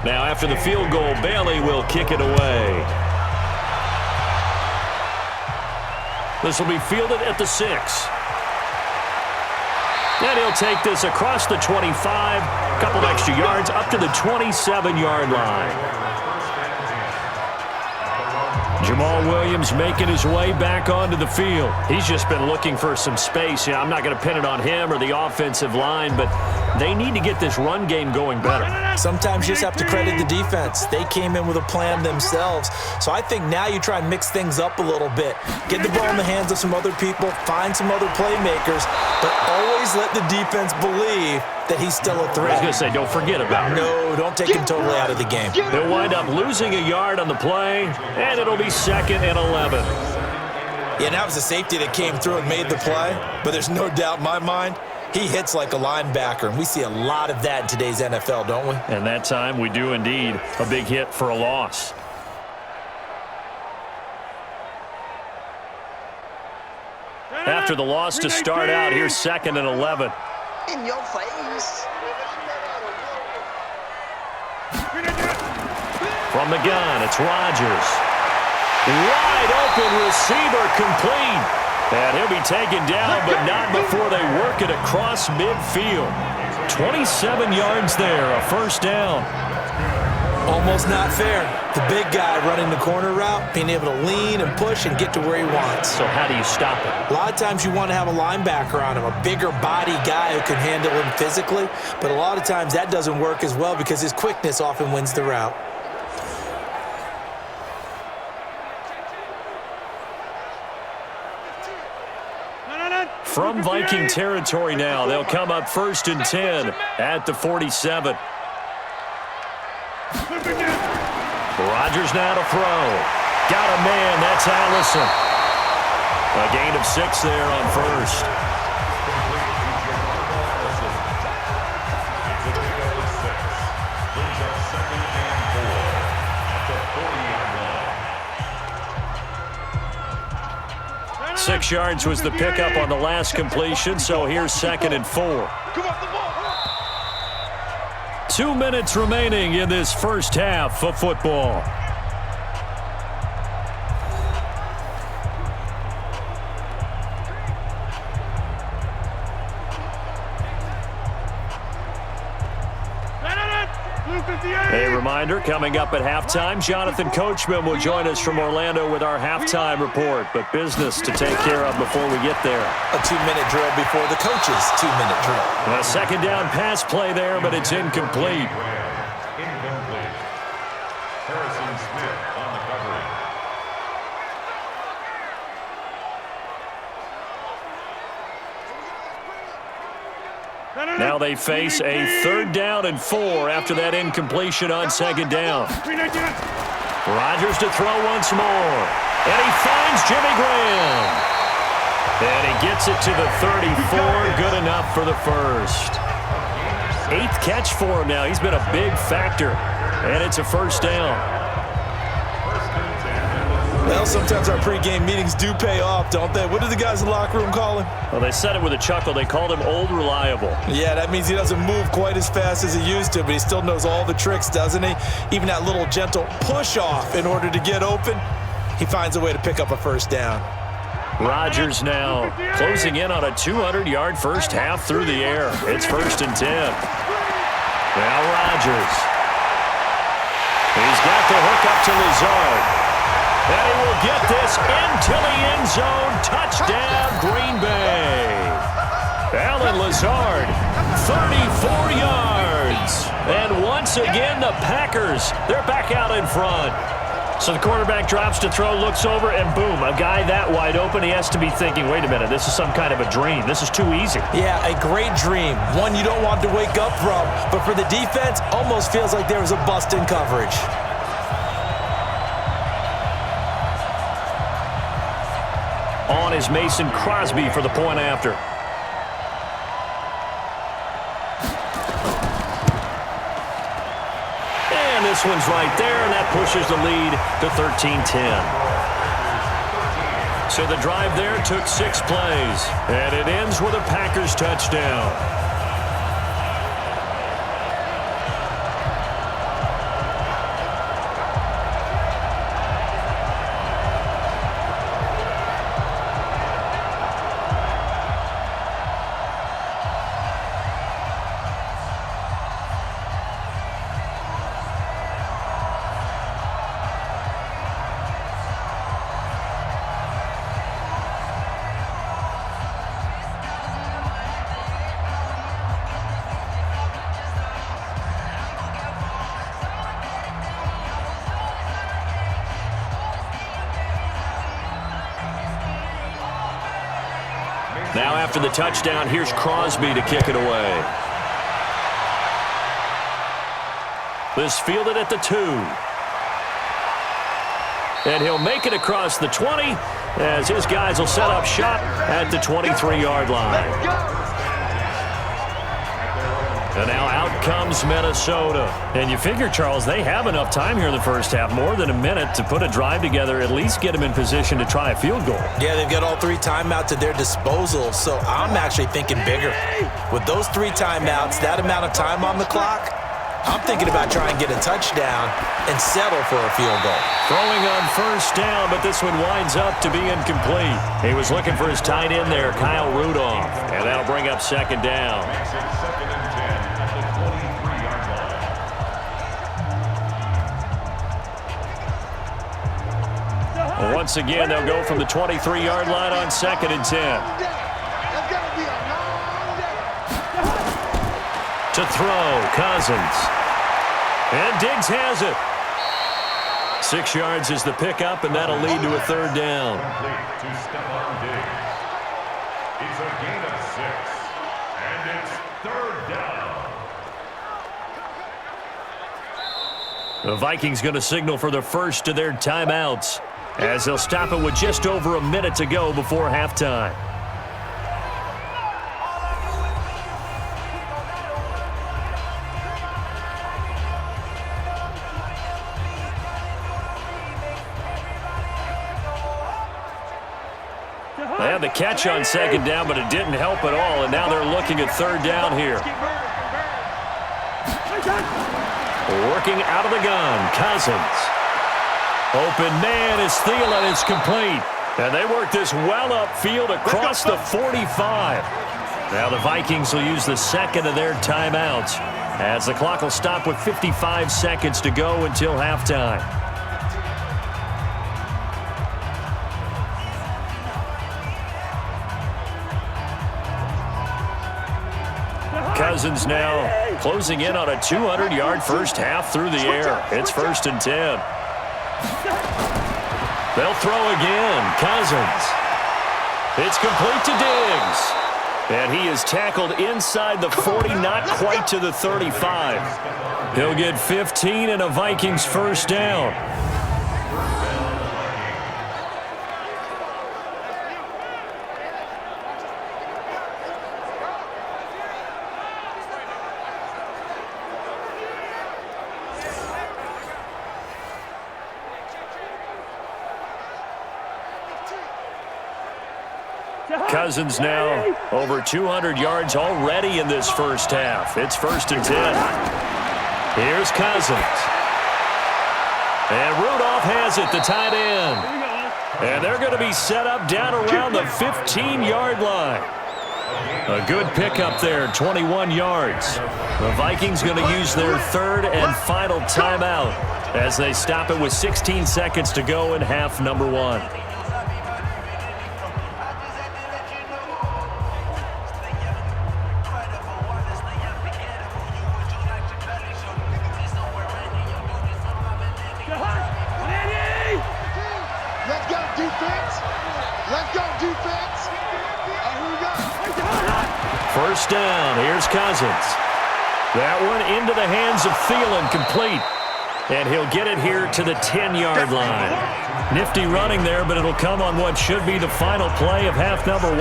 Now after the field goal, Bailey will kick it away. This will be fielded at the 6. And he'll take this across the 25, a couple of extra yards, up to the 27-yard line. Jamal Williams making his way back onto the field. He's just been looking for some space. I'm not going to pin it on him or the offensive line, but They need to get this run game going better. Sometimes you just have to credit the defense. They came in with a plan themselves. So I think now you try and mix things up a little bit. Get the ball in the hands of some other people, find some other playmakers, but always let the defense believe that he's still a threat. I was going to say, don't forget about it. No, don't take him totally out of the game. They'll wind up losing a yard on the play, and it'll be 2nd and 11. Yeah, and that was a safety that came through and made the play, but there's no doubt in my mind, he hits like a linebacker, and we see a lot of that in today's NFL, don't we? And that time we do indeed. A big hit for a loss. After the loss to start out, here's 2nd and 11. In your face. From the gun, it's Rodgers. Wide open receiver complete. And he'll be taken down, but not before they work it across midfield. 27 yards there, a first down. Almost not fair. The big guy running the corner route, being able to lean and push and get to where he wants. So how do you stop it? A lot of times you want to have a linebacker on him, a bigger body guy who can handle him physically, but a lot of times that doesn't work as well because his quickness often wins the route. From Viking territory now, they'll come up 1st and 10 at the 47. Rodgers now to throw. Got a man, that's Allison. A gain of 6 there on first. Brings up 2nd and 4 at the 40-yard line. 6 yards was the pickup on the last completion, so here's 2nd and 4. 2 minutes remaining in this first half of football. A reminder, coming up at halftime, Jonathan Coachman will join us from Orlando with our halftime report, but business to take care of before we get there. A 2-minute drill before the coach's 2-minute drill. A 2nd down pass play there, but it's incomplete. Incomplete. Harrison Smith on the coverage. Now they face a 3rd down and 4 after that incompletion on 2nd down. Rodgers to throw once more. And he finds Jimmy Graham. And he gets it to the 34. Good enough for the first. 8th catch for him now. He's been a big factor. And it's a first down. Well, sometimes our pregame meetings do pay off, don't they? What do the guys in the locker room call him? Well, they said it with a chuckle. They called him Old Reliable. Yeah, that means he doesn't move quite as fast as he used to, but he still knows all the tricks, doesn't he? Even that little gentle push-off in order to get open, he finds a way to pick up a first down. Rodgers now closing in on a 200-yard first half through the air. It's 1st and 10. Now Rodgers. He's got the hook up to Lazard. And he will get this into the end zone. Touchdown, Green Bay. Alan Lazard, 34 yards. And once again, the Packers, they're back out in front. So the quarterback drops to throw, looks over, and boom, a guy that wide open, he has to be thinking, wait a minute, this is some kind of a dream. This is too easy. Yeah, a great dream. One you don't want to wake up from. But for the defense, almost feels like there was a bust in coverage. On is Mason Crosby for the point after. And this one's right there, and that pushes the lead to 13-10. So the drive there took 6 plays, and it ends with a Packers touchdown. Now after the touchdown, here's Crosby to kick it away. This fielded at the 2. And he'll make it across the 20 as his guys will set up shop at the 23-yard line. And now out comes Minnesota. And you figure, Charles, they have enough time here in the first half, more than a minute, to put a drive together, at least get them in position to try a field goal. Yeah, they've got all 3 timeouts at their disposal, so I'm actually thinking bigger. With those 3 timeouts, that amount of time on the clock, I'm thinking about trying to get a touchdown and settle for a field goal. Throwing on first down, but this one winds up to be incomplete. He was looking for his tight end there, Kyle Rudolph, and that'll bring up second down. Second and 10 at the 23-yard line. Once again, they'll go from the 23-yard line on second and 10. To throw, Cousins. And Diggs has it. 6 yards is the pickup, and that'll lead to a third down. Complete to Stephon Diggs. It's a gain of 6, and it's third down. The Vikings going to signal for the first of their timeouts as they'll stop it with just over a minute to go before halftime. They had the catch on second down, but it didn't help at all, and now they're looking at third down here. Working out of the gun, Cousins. Open man is Thielen. It's complete. And they work this well upfield across the 45. Now the Vikings will use the second of their timeouts as the clock will stop with 55 seconds to go until halftime. Cousins now closing in on a 200-yard first half through the air. It's first and 10. They'll throw again. Cousins. It's complete to Diggs. And he is tackled inside the 40, not quite to the 35. He'll get 15 and a Vikings first down. Cousins now over 200 yards already in this first half. It's first and 10. Here's Cousins. And Rudolph has it, the tight end. And they're going to be set up down around the 15-yard line. A good pickup there, 21 yards. The Vikings going to use their third and final timeout as they stop it with 16 seconds to go in half number 1. First down, here's Cousins. That one into the hands of Thielen, complete. And he'll get it here to the 10-yard line. Nifty running there, but it'll come on what should be the final play of half number 1.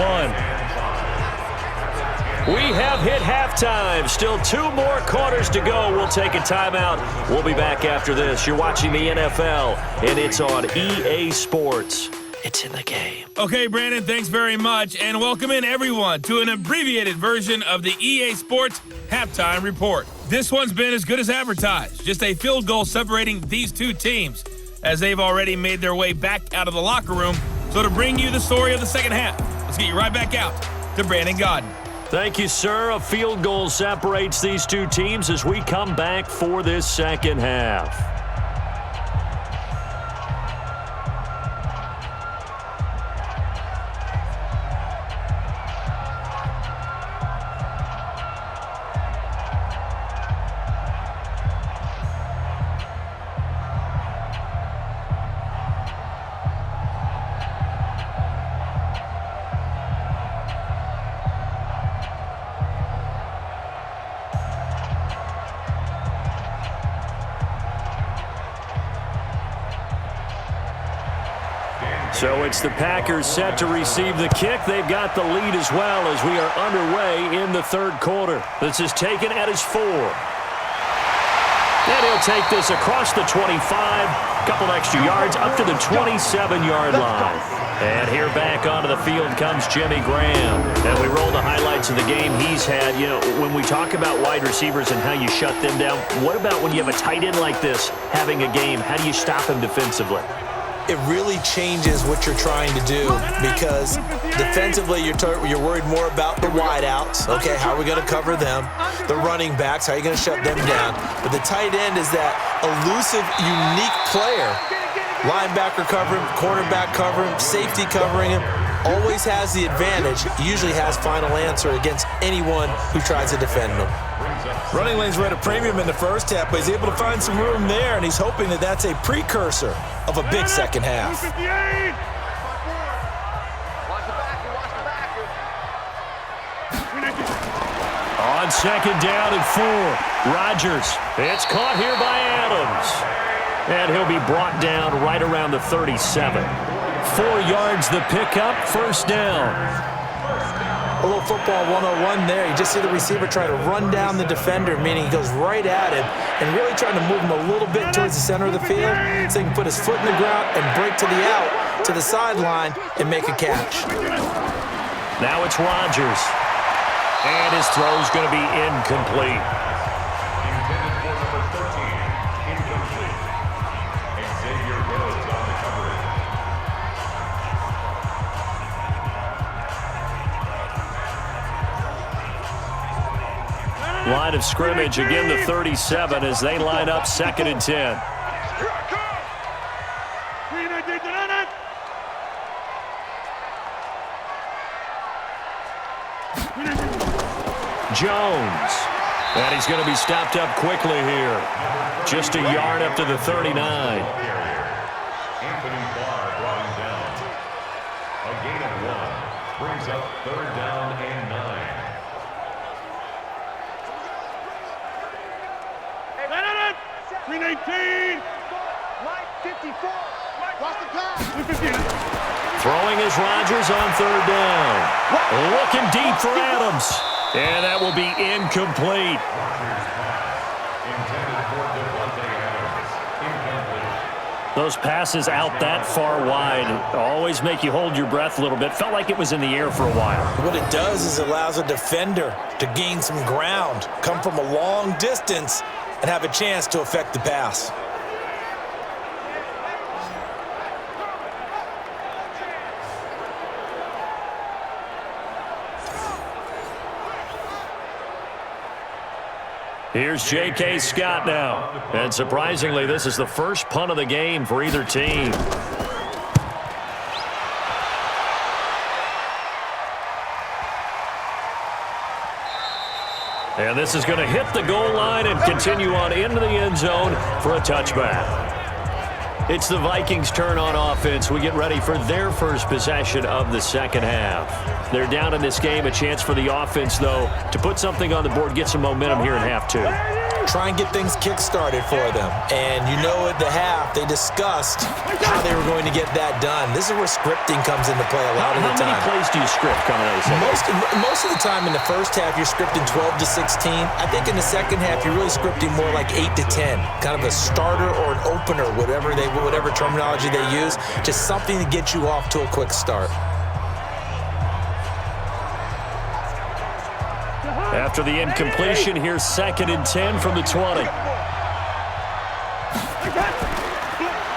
We have hit halftime. Still 2 more quarters to go. We'll take a timeout. We'll be back after this. You're watching the NFL, and it's on EA Sports. It's in the game. Okay, Brandon, thanks very much. And welcome in, everyone, to an abbreviated version of the EA Sports Halftime Report. This one's been as good as advertised. Just a field goal separating these two teams, as they've already made their way back out of the locker room. So to bring you the story of the second half, let's get you right back out to Brandon Godden. Thank you, sir. A field goal separates these two teams as we come back for this second half. So it's the Packers set to receive the kick. They've got the lead as well as we are underway in the third quarter. This is taken at his 4. And he'll take this across the 25, a couple extra yards up to the 27-yard line. And here back onto the field comes Jimmy Graham. And we roll the highlights of the game he's had. You know, when we talk about wide receivers and how you shut them down, what about when you have a tight end like this having a game? How do you stop him defensively? It really changes what you're trying to do because defensively you're worried more about the wideouts. Okay, how are we going to cover them? The running backs, how are you going to shut them down? But the tight end is that elusive, unique player. Linebacker cover him, cornerback cover him, safety covering him. Always has the advantage. Usually has final answer against anyone who tries to defend him. Running lanes were at a premium in the first half, but he's able to find some room there, and he's hoping that that's a precursor of a big second half. On second down and 4, Rodgers. It's caught here by Adams. And he'll be brought down right around the 37. 4 yards the pickup, first down. A little football 101 there. You just see the receiver try to run down the defender, meaning he goes right at him and really trying to move him a little bit towards the center of the field so he can put his foot in the ground and break to the out, to the sideline, and make a catch. Now it's Rodgers. And his throw's going to be incomplete. Intended for number 13, incomplete. Xavier Rhodes on the coverage. Line of scrimmage, again the 37 as they line up second and 10. Jones. And he's going to be stopped up quickly here. Just a yard up to the 39. Anthony Barr brought him down. A gain of 1 brings up third down and 9. Green 18. Mike 54. Watch the pass. Throwing is Rodgers on third down. Looking deep for Adams. And that will be incomplete. Intended for Devontae Adams. Incomplete. Those passes out that far wide always make you hold your breath a little bit. Felt like it was in the air for a while. What it does is it allows a defender to gain some ground, come from a long distance, and have a chance to affect the pass. Here's J.K. Scott now. And surprisingly, this is the first punt of the game for either team. And this is going to hit the goal line and continue on into the end zone for a touchback. It's the Vikings' turn on offense. We get ready for their first possession of the second half. They're down in this game. A chance for the offense, though, to put something on the board, get some momentum here in half 2. Try and get things kick-started for them. And you know at the half, they discussed how they were going to get that done. This is where scripting comes into play a lot of the time. How many plays do you script coming out of the second half? Most of the time in the first half, you're scripting 12 to 16. I think in the second half, you're really scripting more like 8 to 10. Kind of a starter or an opener, whatever terminology they use. Just something to get you off to a quick start. After the incompletion, here's second and 10 from the 20.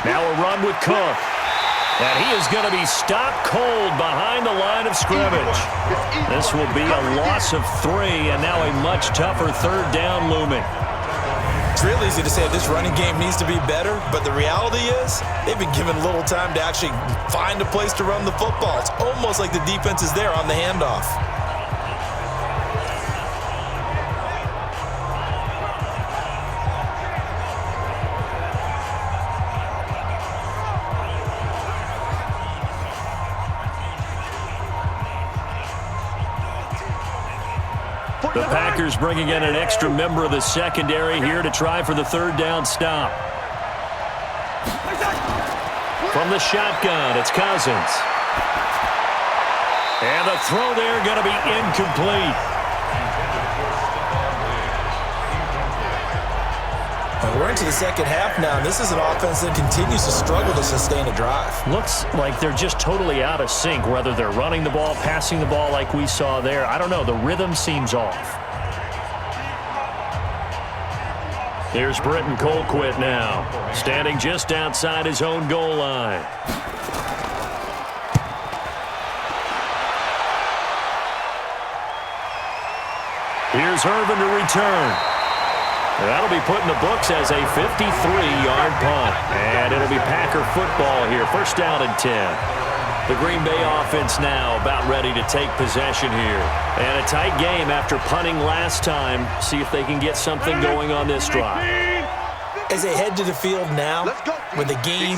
Now a run with Cook. And he is going to be stopped cold behind the line of scrimmage. This will be a loss of 3, and now a much tougher third down looming. It's real easy to say this running game needs to be better, but the reality is they've been given little time to actually find a place to run the football. It's almost like the defense is there on the handoff. The Packers bringing in an extra member of the secondary here to try for the third down stop. From the shotgun, it's Cousins. And the throw there going to be incomplete. We're into the second half now, and this is an offense that continues to struggle to sustain a drive. Looks like they're just totally out of sync, whether they're running the ball, passing the ball like we saw there. I don't know. The rhythm seems off. Here's Britton Colquitt now, standing just outside his own goal line. Here's Irvin to return. That'll be put in the books as a 53-yard punt. And it'll be Packer football here. First down and 10. The Green Bay offense now about ready to take possession here. And a tight game after punting last time. See if they can get something going on this drive. As they head to the field now, with the game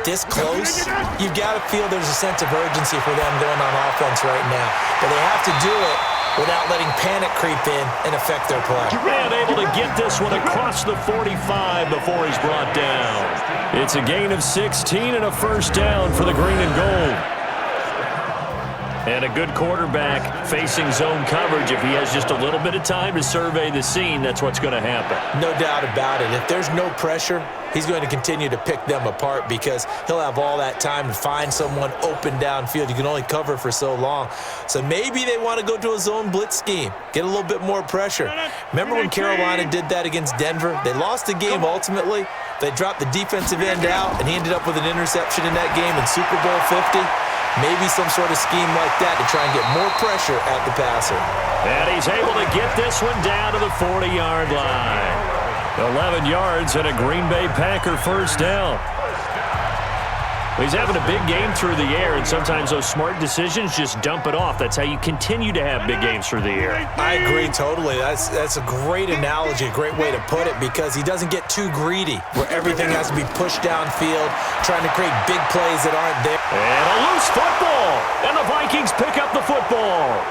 this close, you've got to feel there's a sense of urgency for them going on offense right now. But they have to do it without letting panic creep in and affect their play. And able to get this one across the 45 before he's brought down. It's a gain of 16 and a first down for the green and gold. And a good quarterback facing zone coverage. If he has just a little bit of time to survey the scene, that's what's going to happen. No doubt about it. If there's no pressure, he's going to continue to pick them apart because he'll have all that time to find someone open downfield. You can only cover for so long. So maybe they want to go to a zone blitz scheme, get a little bit more pressure. Remember when Carolina did that against Denver? They lost the game ultimately. They dropped the defensive end out, and he ended up with an interception in that game in Super Bowl 50. Maybe some sort of scheme like that to try and get more pressure at the passer. And he's able to get this one down to the 40-yard line. 11 yards and a Green Bay Packer first down. He's having a big game through the air, and sometimes those smart decisions just dump it off. That's how you continue to have big games through the air. I agree totally. That's a great analogy, a great way to put it, because he doesn't get too greedy where everything has to be pushed downfield, trying to create big plays that aren't there. And a loose football, and the Vikings pick up the football.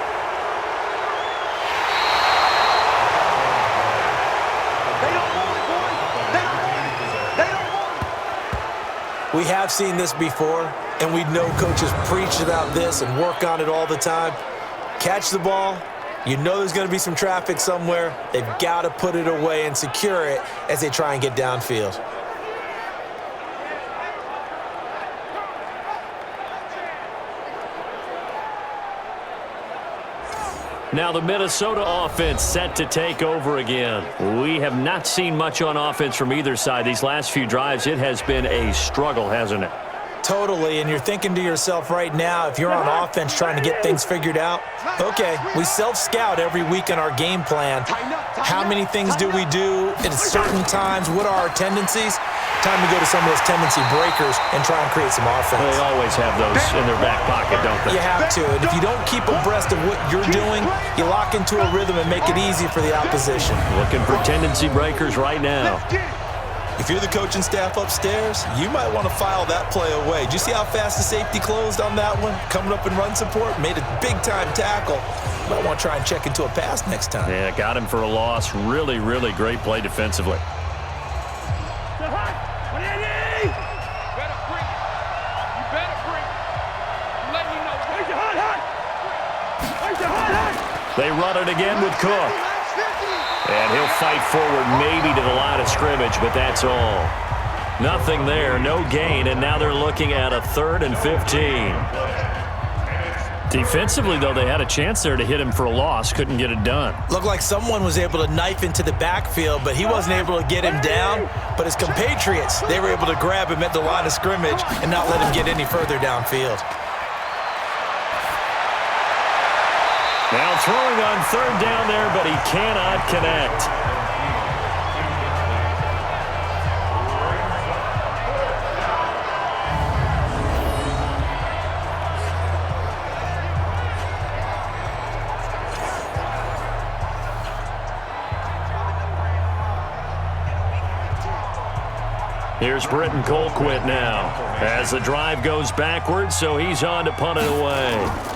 We have seen this before, and we know coaches preach about this and work on it all the time. Catch the ball. You know there's going to be some traffic somewhere. They've got to put it away and secure it as they try and get downfield. Now the Minnesota offense set to take over again. We have not seen much on offense from either side. These last few drives, it has been a struggle, hasn't it? Totally, and you're thinking to yourself right now, if you're on offense trying to get things figured out, okay, we self-scout every week in our game plan. How many things do we do at certain times? What are our tendencies? Time to go to some of those tendency breakers and try and create some offense. They always have those in their back pocket, don't they? You have to, and if you don't keep abreast of what you're doing, you lock into a rhythm and make it easy for the opposition. Looking for tendency breakers right now. If you're the coaching staff upstairs, you might want to file that play away. Did you see how fast the safety closed on that one? Coming up in run support, made a big-time tackle. Might want to try and check into a pass next time. Yeah, got him for a loss. Really, really great play defensively. They run it again with Cook. And he'll fight forward maybe to the line of scrimmage, but that's all. Nothing there, no gain, and now they're looking at a 3rd and 15. Defensively, though, they had a chance there to hit him for a loss. Couldn't get it done. Looked like someone was able to knife into the backfield, but he wasn't able to get him down. But his compatriots, they were able to grab him at the line of scrimmage and not let him get any further downfield. Now throwing on 3rd down there, but he cannot connect. Here's Britton Colquitt now as the drive goes backwards, so he's on to punt it away.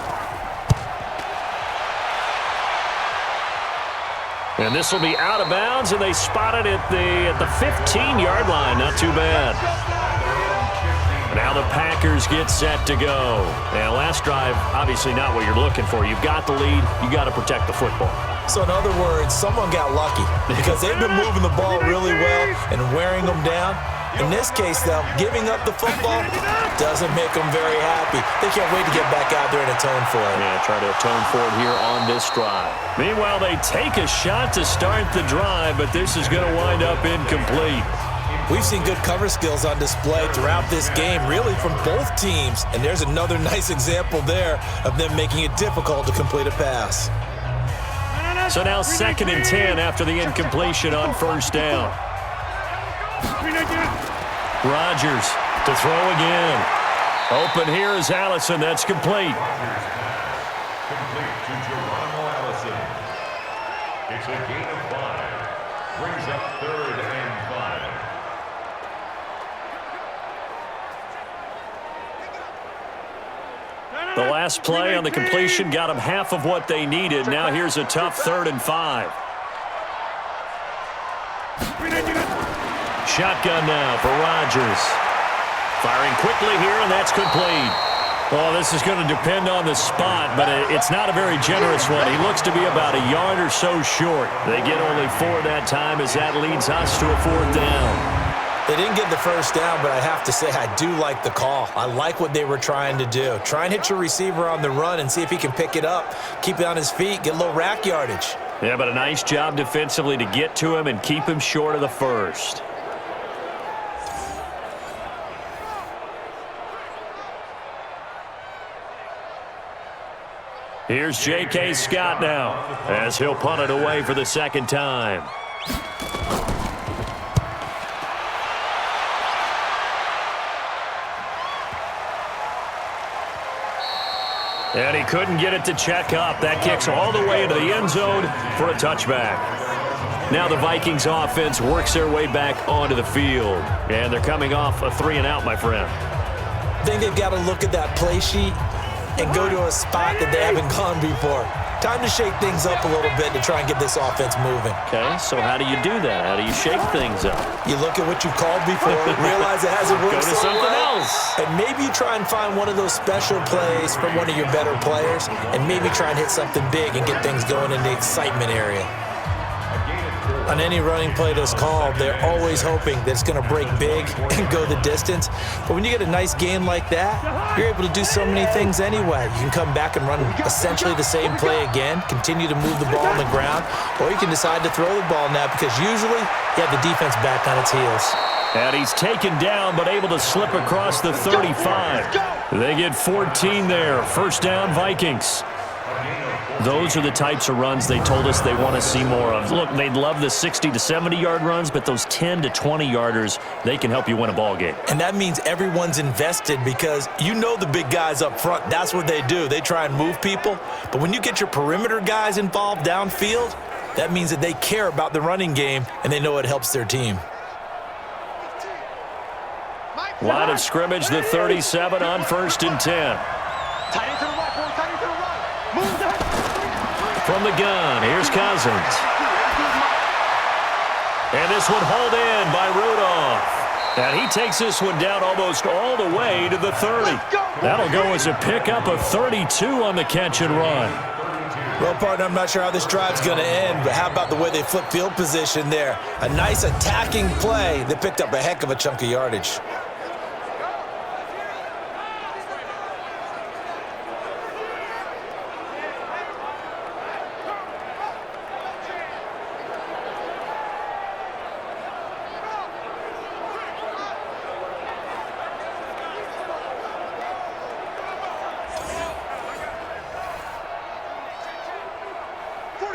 And this will be out of bounds, and they spot it at the 15-yard line. Not too bad. Now the Packers get set to go. And last drive, obviously not what you're looking for. You've got the lead. You got to protect the football. So in other words, someone got lucky because they've been moving the ball really well and wearing them down. In this case, though, giving up the football doesn't make them very happy. They can't wait to get back out there and atone for it. Yeah, try to atone for it here on this drive. Meanwhile, they take a shot to start the drive, but this is going to wind up incomplete. We've seen good cover skills on display throughout this game, really from both teams. And there's another nice example there of them making it difficult to complete a pass. So now 2nd and 10 after the incompletion on first down. Rodgers to throw again. Open here is Allison. That's complete. Complete to Geronimo Allison. It's a gain of 5. Brings up 3rd and 5. The last play on the completion got them half of what they needed. Now here's a tough 3rd and 5. Shotgun now for Rodgers. Firing quickly here, and that's complete. Well, this is going to depend on the spot, but it's not a very generous one. He looks to be about a yard or so short. They get only 4 that time as that leads us to a 4th down. They didn't get the first down, but I have to say I do like the call. I like what they were trying to do. Try and hit your receiver on the run and see if he can pick it up, keep it on his feet, get a little rack yardage. Yeah, but a nice job defensively to get to him and keep him short of the first. Here's J.K. Scott now as he'll punt it away for the 2nd time. And he couldn't get it to check up. That kicks all the way into the end zone for a touchback. Now the Vikings offense works their way back onto the field. And they're coming off a 3-and-out, my friend. I think they've got to look at that play sheet and go to a spot that they haven't gone before. Time to shake things up a little bit to try and get this offense moving. Okay, so how do you do that? How do you shake things up? You look at what you called before, realize it hasn't worked Go to something else. And maybe you try and find one of those special plays from one of your better players, and maybe try and hit something big and get things going in the excitement area. On any running play that's called, they're always hoping that it's going to break big and go the distance. But when you get a nice gain like that, you're able to do so many things anyway. You can come back and run essentially the same play again, continue to move the ball on the ground, or you can decide to throw the ball now because usually you have the defense back on its heels. And he's taken down but able to slip across the 35. They get 14 there. First down, Vikings. Those are the types of runs they told us they want to see more of. Look, they'd love the 60 to 70-yard runs, but those 10 to 20-yarders, they can help you win a ball game. And that means everyone's invested because you know the big guys up front, that's what they do. They try and move people. But when you get your perimeter guys involved downfield, that means that they care about the running game and they know it helps their team. Line of scrimmage, the 37 on 1st and 10. Tight end to the right, boy. Tight end to the right. Move that. From the gun, here's Cousins. And this one hauled in by Rudolph. And he takes this one down almost all the way to the 30. That'll go as a pickup of 32 on the catch and run. Well, partner, I'm not sure how this drive's going to end, but how about the way they flip field position there? A nice attacking play that picked up a heck of a chunk of yardage.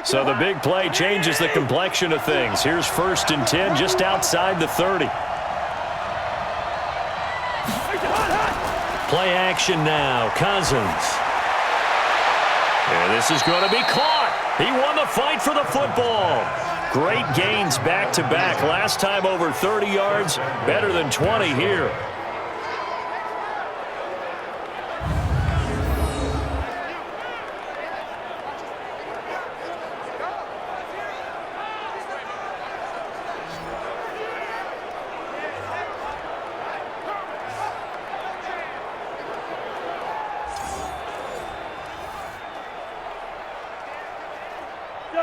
So the big play changes the complexion of things. Here's 1st and 10 just outside the 30. Play action now, Cousins. And this is going to be caught. He won the fight for the football. Great gains back-to-back. Last time over 30 yards, better than 20 here.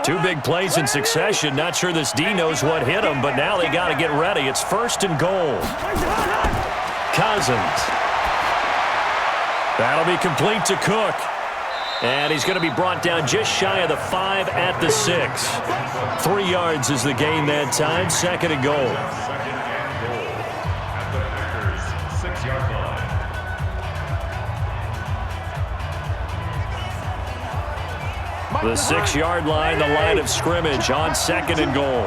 Two big plays in succession. Not sure this D knows what hit him, but now they got to get ready. It's 1st and goal. Cousins. That'll be complete to Cook. And he's going to be brought down just shy of the 5 at the 6. 3 yards is the gain that time. 2nd and goal. 2nd and goal at the Packers' 6-yard line. The 6-yard line, the line of scrimmage on 2nd and goal.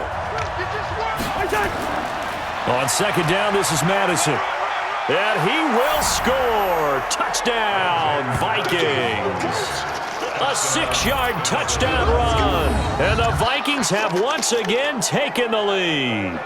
On 2nd down, this is Madison. And he will score. Touchdown, Vikings. A 6-yard touchdown run. And the Vikings have once again taken the lead.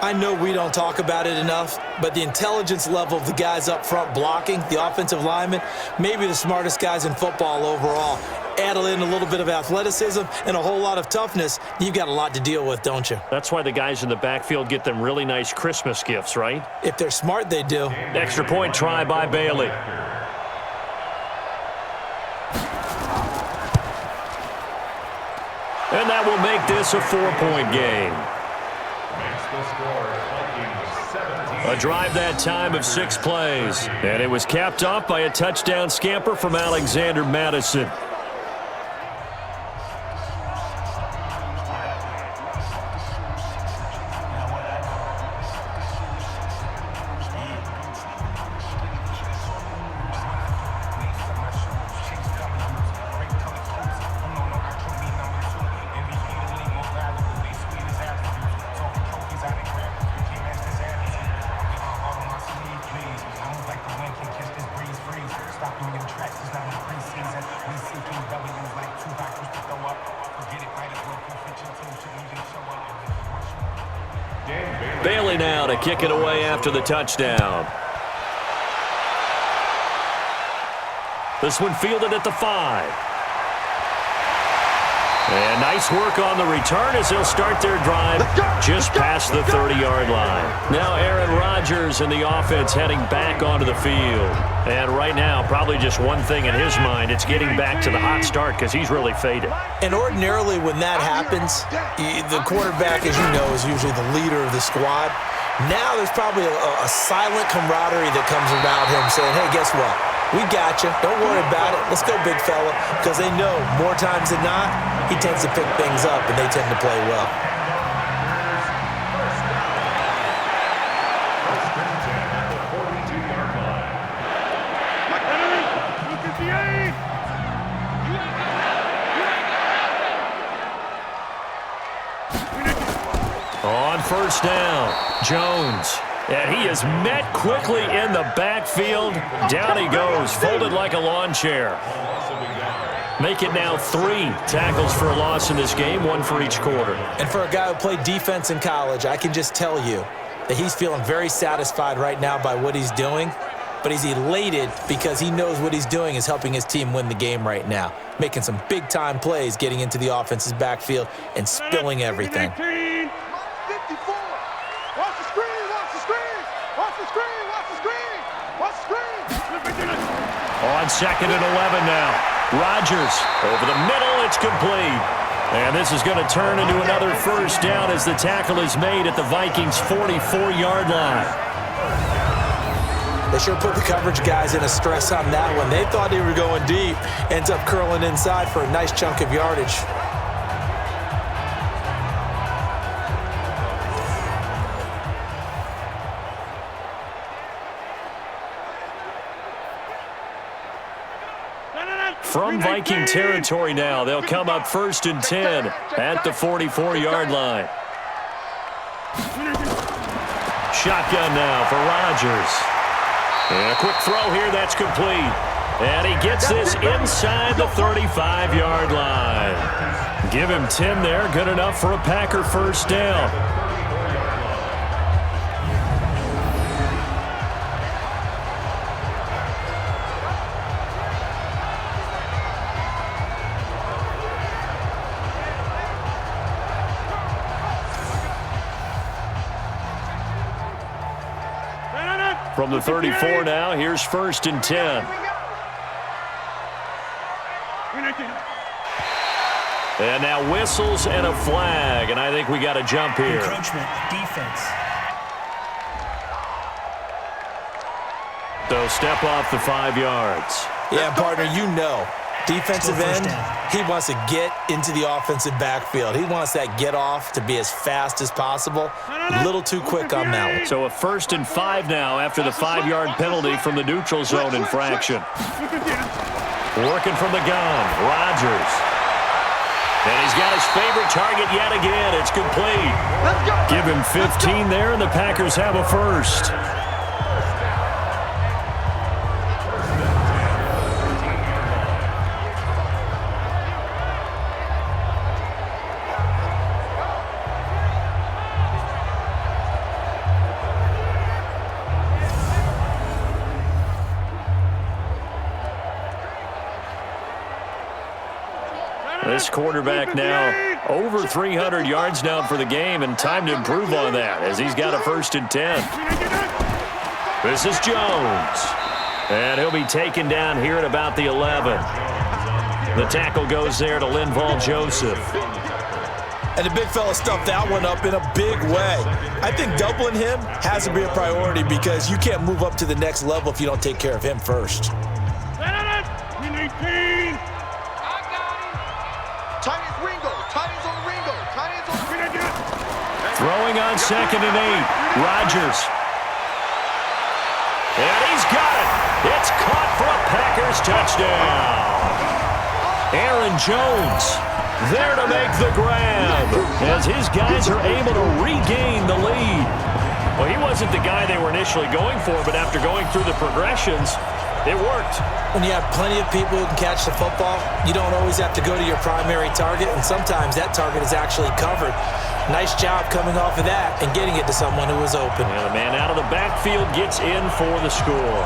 I know we don't talk about it enough, but the intelligence level of the guys up front blocking, the offensive linemen, maybe the smartest guys in football overall. Add in a little bit of athleticism and a whole lot of toughness, you've got a lot to deal with, don't you? That's why the guys in the backfield get them really nice Christmas gifts, right? If they're smart, they do. Extra point try by Bailey. And that will make this a 4-point game. Makes the score Vikings 17. A drive that time of 6 plays. And it was capped off by a touchdown scamper from Alexander Madison. Bailey now to kick it away after the touchdown. This one fielded at the 5. And nice work on the return as they'll start their drive just past the 30-yard line. Now Aaron Rodgers and the offense heading back onto the field. And right now, probably just one thing in his mind, it's getting back to the hot start because he's really faded. And ordinarily when that happens, the quarterback, as you know, is usually the leader of the squad. Now there's probably a silent camaraderie that comes around him saying, hey, guess what? We got you. Don't worry about it. Let's go, big fella. Because they know more times than not, he tends to pick things up, and they tend to play well. On 1st down, Jones. And he is met quickly in the backfield. Down he goes, folded like a lawn chair. Make it now 3 tackles for a loss in this game, 1 for each quarter. And for a guy who played defense in college, I can just tell you that he's feeling very satisfied right now by what he's doing. But he's elated because he knows what he's doing is helping his team win the game right now. Making some big-time plays, getting into the offense's backfield and spilling everything. 54. Watch the screen, watch the screen. Watch the screen, watch the screen. Watch the screen. On 2nd and 11 now. Rodgers over the middle, it's complete. And this is going to turn into another 1st down as the tackle is made at the Vikings' 44-yard line. They sure put the coverage guys in a stress on that one. They thought they were going deep. Ends up curling inside for a nice chunk of yardage. From Viking territory now, they'll come up 1st and 10 at the 44-yard line. Shotgun now for Rodgers. And a quick throw here, that's complete. And he gets this inside the 35-yard line. Give him 10 there, good enough for a Packer 1st down. From the 34 now, here's 1st and 10. And now whistles and a flag, and I think we got a jump here. Encroachment, defense. So step off the 5 yards. Yeah, partner, you know, defensive end, he wants to get into the offensive backfield. He wants that get off to be as fast as possible. A little too quick on that one. So a 1st and 5 now after the 5-yard penalty from the neutral zone infraction. Working from the gun, Rodgers. And he's got his favorite target yet again. It's complete. Give him 15 there, and the Packers have a first. This quarterback now over 300 yards now for the game, and time to improve on that as he's got a 1st and 10. This is Jones. And he'll be taken down here at about the 11. The tackle goes there to Linval Joseph. And the big fella stuffed that one up in a big way. I think doubling him has to be a priority because you can't move up to the next level if you don't take care of him first. Throwing on 2nd and 8. Rodgers. And he's got it. It's caught for a Packers touchdown. Aaron Jones there to make the grab as his guys are able to regain the lead. Well, he wasn't the guy they were initially going for, but after going through the progressions, it worked. When you have plenty of people who can catch the football, you don't always have to go to your primary target, and sometimes that target is actually covered. Nice job coming off of that and getting it to someone who was open. And the man out of the backfield gets in for the score.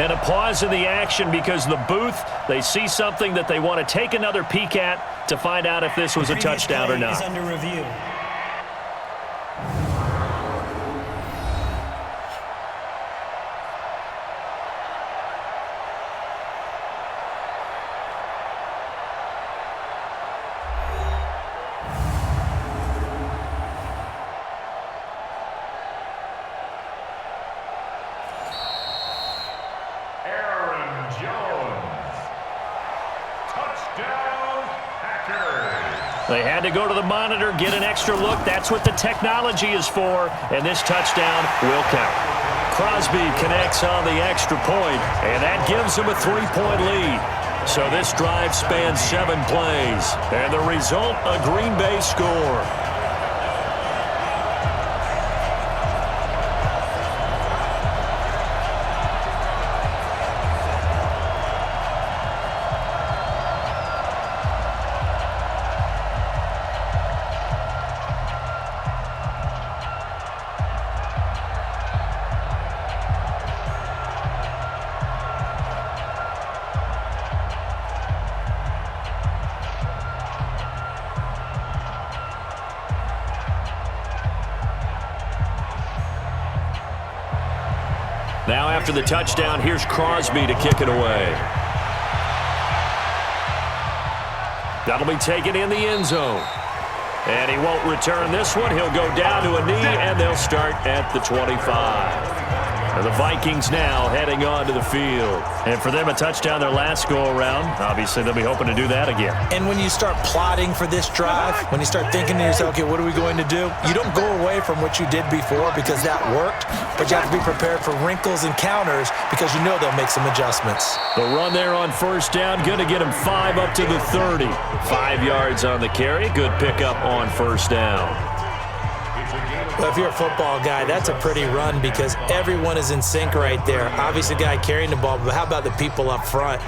And a pause in the action because the booth, they see something that they want to take another peek at to find out if this was a touchdown or not. Is under review. They had to go to the monitor, get an extra look. That's what the technology is for, and this touchdown will count. Crosby connects on the extra point, and that gives him a 3-point lead. So this drive spans 7 plays, and the result, a Green Bay score. Now after the touchdown, here's Crosby to kick it away. That'll be taken in the end zone. And he won't return this one. He'll go down to a knee, and they'll start at the 25. And the Vikings now heading onto the field. And for them, a touchdown their last go-around. Obviously, they'll be hoping to do that again. And when you start plotting for this drive, when you start thinking to yourself, okay, what are we going to do? You don't go away from what you did before because that worked, but you have to be prepared for wrinkles and counters because you know they'll make some adjustments. The run there on first down, going to get him 5 up to the 30. 5 yards on the carry. Good pickup on first down. Well, if you're a football guy, that's a pretty run because everyone is in sync right there. Obviously, the guy carrying the ball, but how about the people up front?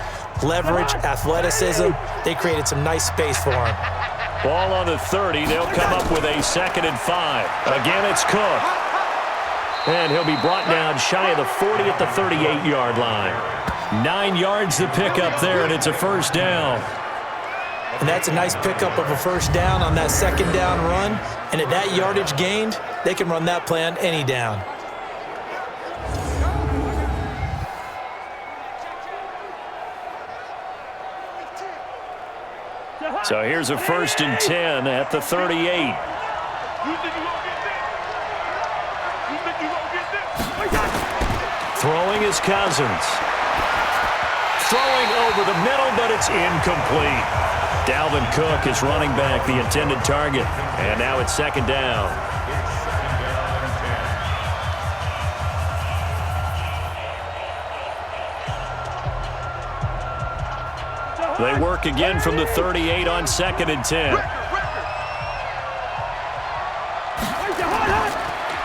Leverage, athleticism, they created some nice space for him. Ball on the 30. They'll come up with a 2nd and 5. Again, it's Cook. And he'll be brought down shy of the 40 at the 38-yard line. 9 yards to pick up there, and it's a first down. And that's a nice pickup of a first down on that second down run. And at that yardage gained, they can run that play on any down. So here's a 1st and 10 at the 38. You think you gonna get this? You think you gonna get this? Throwing is Cousins. Throwing over the middle, but it's incomplete. Dalvin Cook is running back the intended target. And now it's 2nd down. They work again from the 38 on 2nd and 10.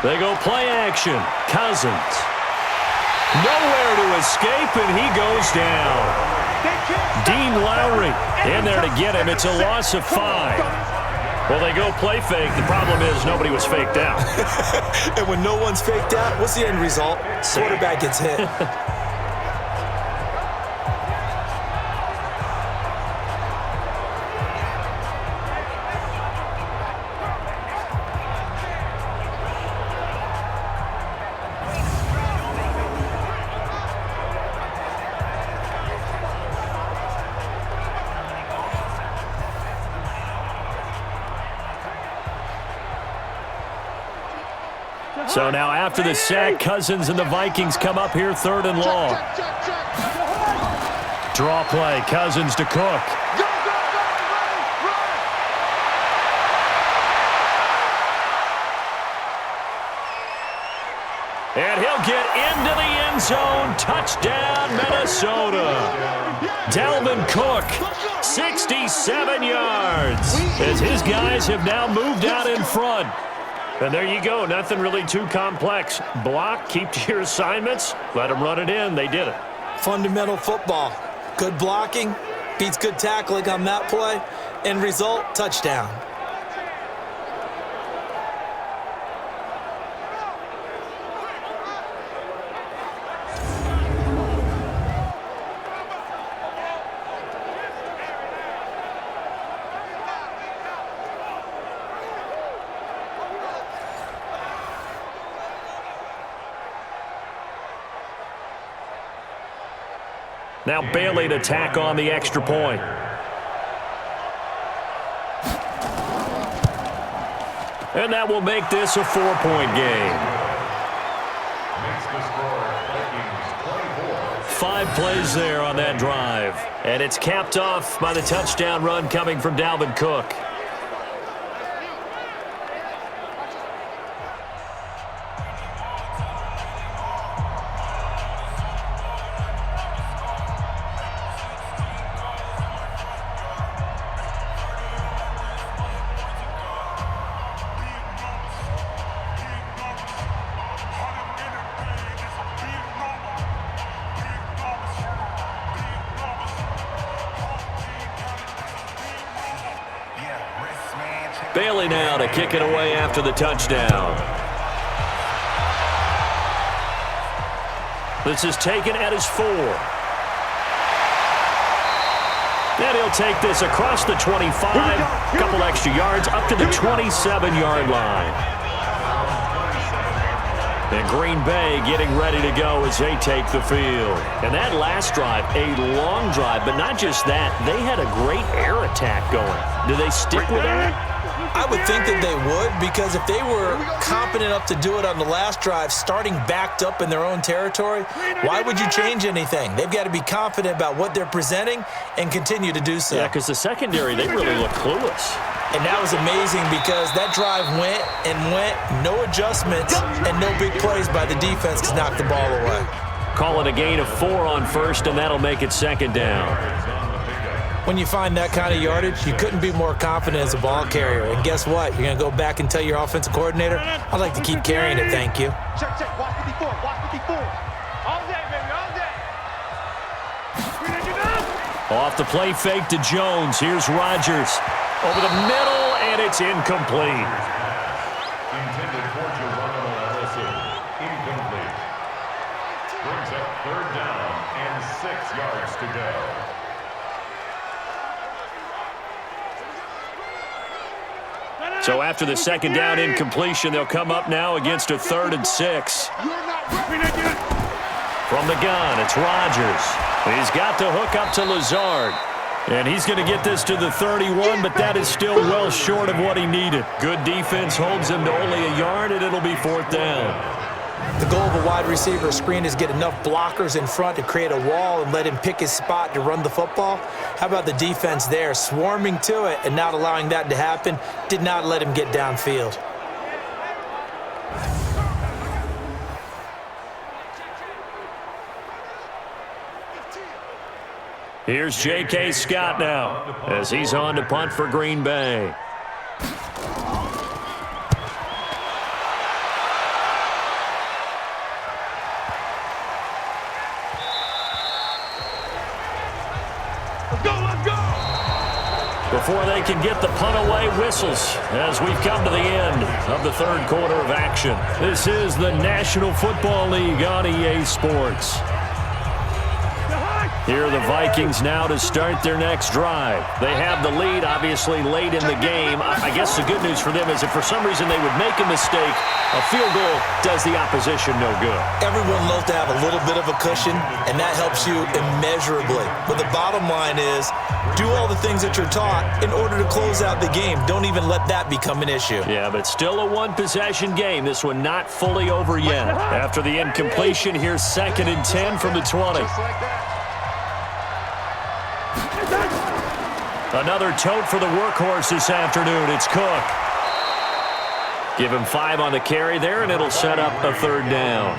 They go play action. Cousins. Nowhere to escape, and he goes down. Dean Lowry in there to get him. It's a loss of 5. Well, they go play fake. The problem is nobody was faked out. And when no one's faked out, what's the end result? Quarterback gets hit. So now after the sack, Cousins and the Vikings come up here 3rd and long. Draw play, Cousins to Cook. And he'll get into the end zone. Touchdown, Minnesota. Dalvin Cook, 67 yards, as his guys have now moved out in front. And there you go. Nothing really too complex. Block, keep to your assignments, let them run it in. They did it. Fundamental football. Good blocking beats good tackling on that play. End result, touchdown. Now Bailey to tack on the extra point. And that will make this a 4-point game. Makes the score Vikings 24. 5 plays there on that drive. And it's capped off by the touchdown run coming from Dalvin Cook. Bailey now to kick it away after the touchdown. This is taken at his 4. And he'll take this across the 25, a couple extra yards, up to the 27-yard line. And Green Bay getting ready to go as they take the field. And that last drive, a long drive, but not just that, they had a great air attack going. Do they stick with that? I would think that they would, because if they were competent enough to do it on the last drive, starting backed up in their own territory, why would you change anything? They've got to be confident about what they're presenting and continue to do so. Yeah, because the secondary, they really look clueless. And that was amazing because that drive went and went, no adjustments, and no big plays by the defense to knock the ball away. Call it a gain of 4 on first, and that'll make it 2nd down. When you find that kind of yardage, you couldn't be more confident as a ball carrier. And guess what? You're going to go back and tell your offensive coordinator, I'd like to keep carrying it, thank you. Check, watch 54, watch 54. All day, baby, all day. Off the play fake to Jones. Here's Rodgers. Over the middle, and it's incomplete. Intended for Geronimo Allison. Incomplete. Brings up 3rd down and 6 yards to go. So after the 2nd down incompletion, they'll come up now against a 3rd and 6. From the gun, it's Rodgers. He's got the hook up to Lazard. And he's going to get this to the 31, but that is still well short of what he needed. Good defense holds him to only a yard, and it'll be 4th down. The goal of a wide receiver screen is get enough blockers in front to create a wall and let him pick his spot to run the football. How about the defense there, swarming to it and not allowing that to happen? Did not let him get downfield. Here's J.K. Scott now as he's on to punt for Green Bay. Let's go! Before they can get the punt away, whistles as we've come to the end of the 3rd quarter of action. This is the National Football League on EA Sports. Here are the Vikings now to start their next drive. They have the lead, obviously, late in the game. I guess the good news for them is if for some reason they would make a mistake, a field goal does the opposition no good. Everyone loves to have a little bit of a cushion, and that helps you immeasurably. But the bottom line is, do all the things that you're taught in order to close out the game. Don't even let that become an issue. Yeah, but still a one-possession game. This one not fully over yet. After the incompletion, here's 2nd and 10 from the 20. Another tote for the workhorse this afternoon. It's Cook. Give him 5 on the carry there, and it'll set up a 3rd down.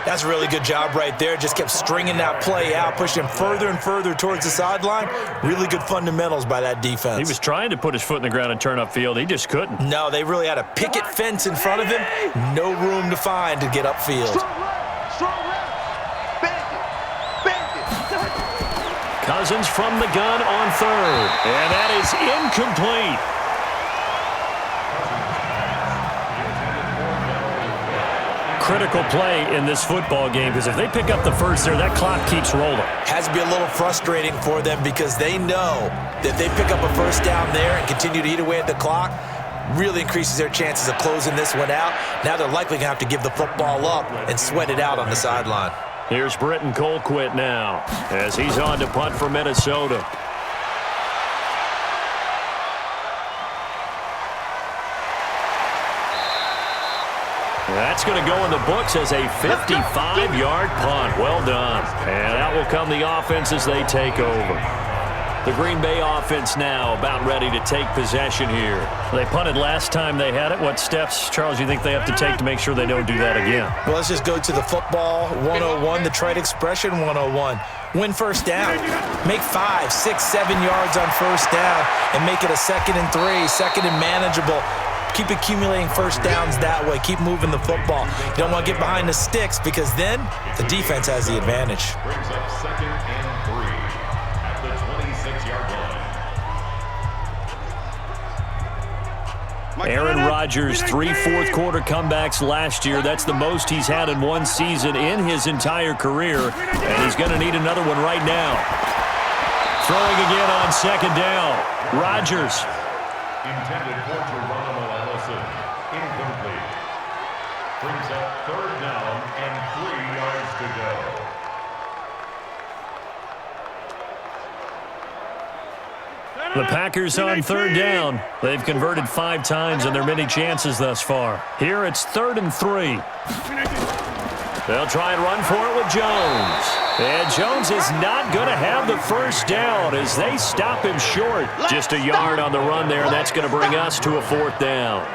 That's a really good job right there. Just kept stringing that play out, pushing him further and further towards the sideline. Really good fundamentals by that defense. He was trying to put his foot in the ground and turn upfield. He just couldn't. No, they really had a picket fence in front of him. No room to find to get upfield. Strong left. Bandit. Cousins from the gun on 3rd. And that is incomplete. Critical play in this football game because if they pick up the first there, that clock keeps rolling. Has to be a little frustrating for them because they know that if they pick up a first down there and continue to eat away at the clock, really increases their chances of closing this one out. Now they're likely going to have to give the football up and sweat it out on the sideline. Here's Britton Colquitt now as he's on to punt for Minnesota. That's going to go in the books as a 55-yard punt. Well done. And out will come the offense as they take over. The Green Bay offense now about ready to take possession here. They punted last time they had it. What steps, Charles, you think they have to take to make sure they don't do that again? Well, let's just go to the football 101, the trade expression 101. Win first down. Make 5, 6, 7 yards on first down and make it a 2nd and 3, 2nd and manageable. Keep accumulating first downs that way. Keep moving the football. You don't want to get behind the sticks because then the defense has the advantage. Brings up 2nd and 3 at the 26-yard line. Aaron Rodgers, 3 fourth-quarter comebacks last year. That's the most he's had in one season in his entire career, and he's going to need another one right now. Throwing again on 2nd down. Rodgers. Intended for Geronimo Allison. Incomplete. Brings up 3rd down and 3 yards to go. The Packers on 3rd down. They've converted 5 times in their many chances thus far. Here it's 3rd and 3. They'll try and run for it with Jones. And Jones is not going to have the first down as they stop him short. Just a yard on the run there. That's going to bring us to a 4th down.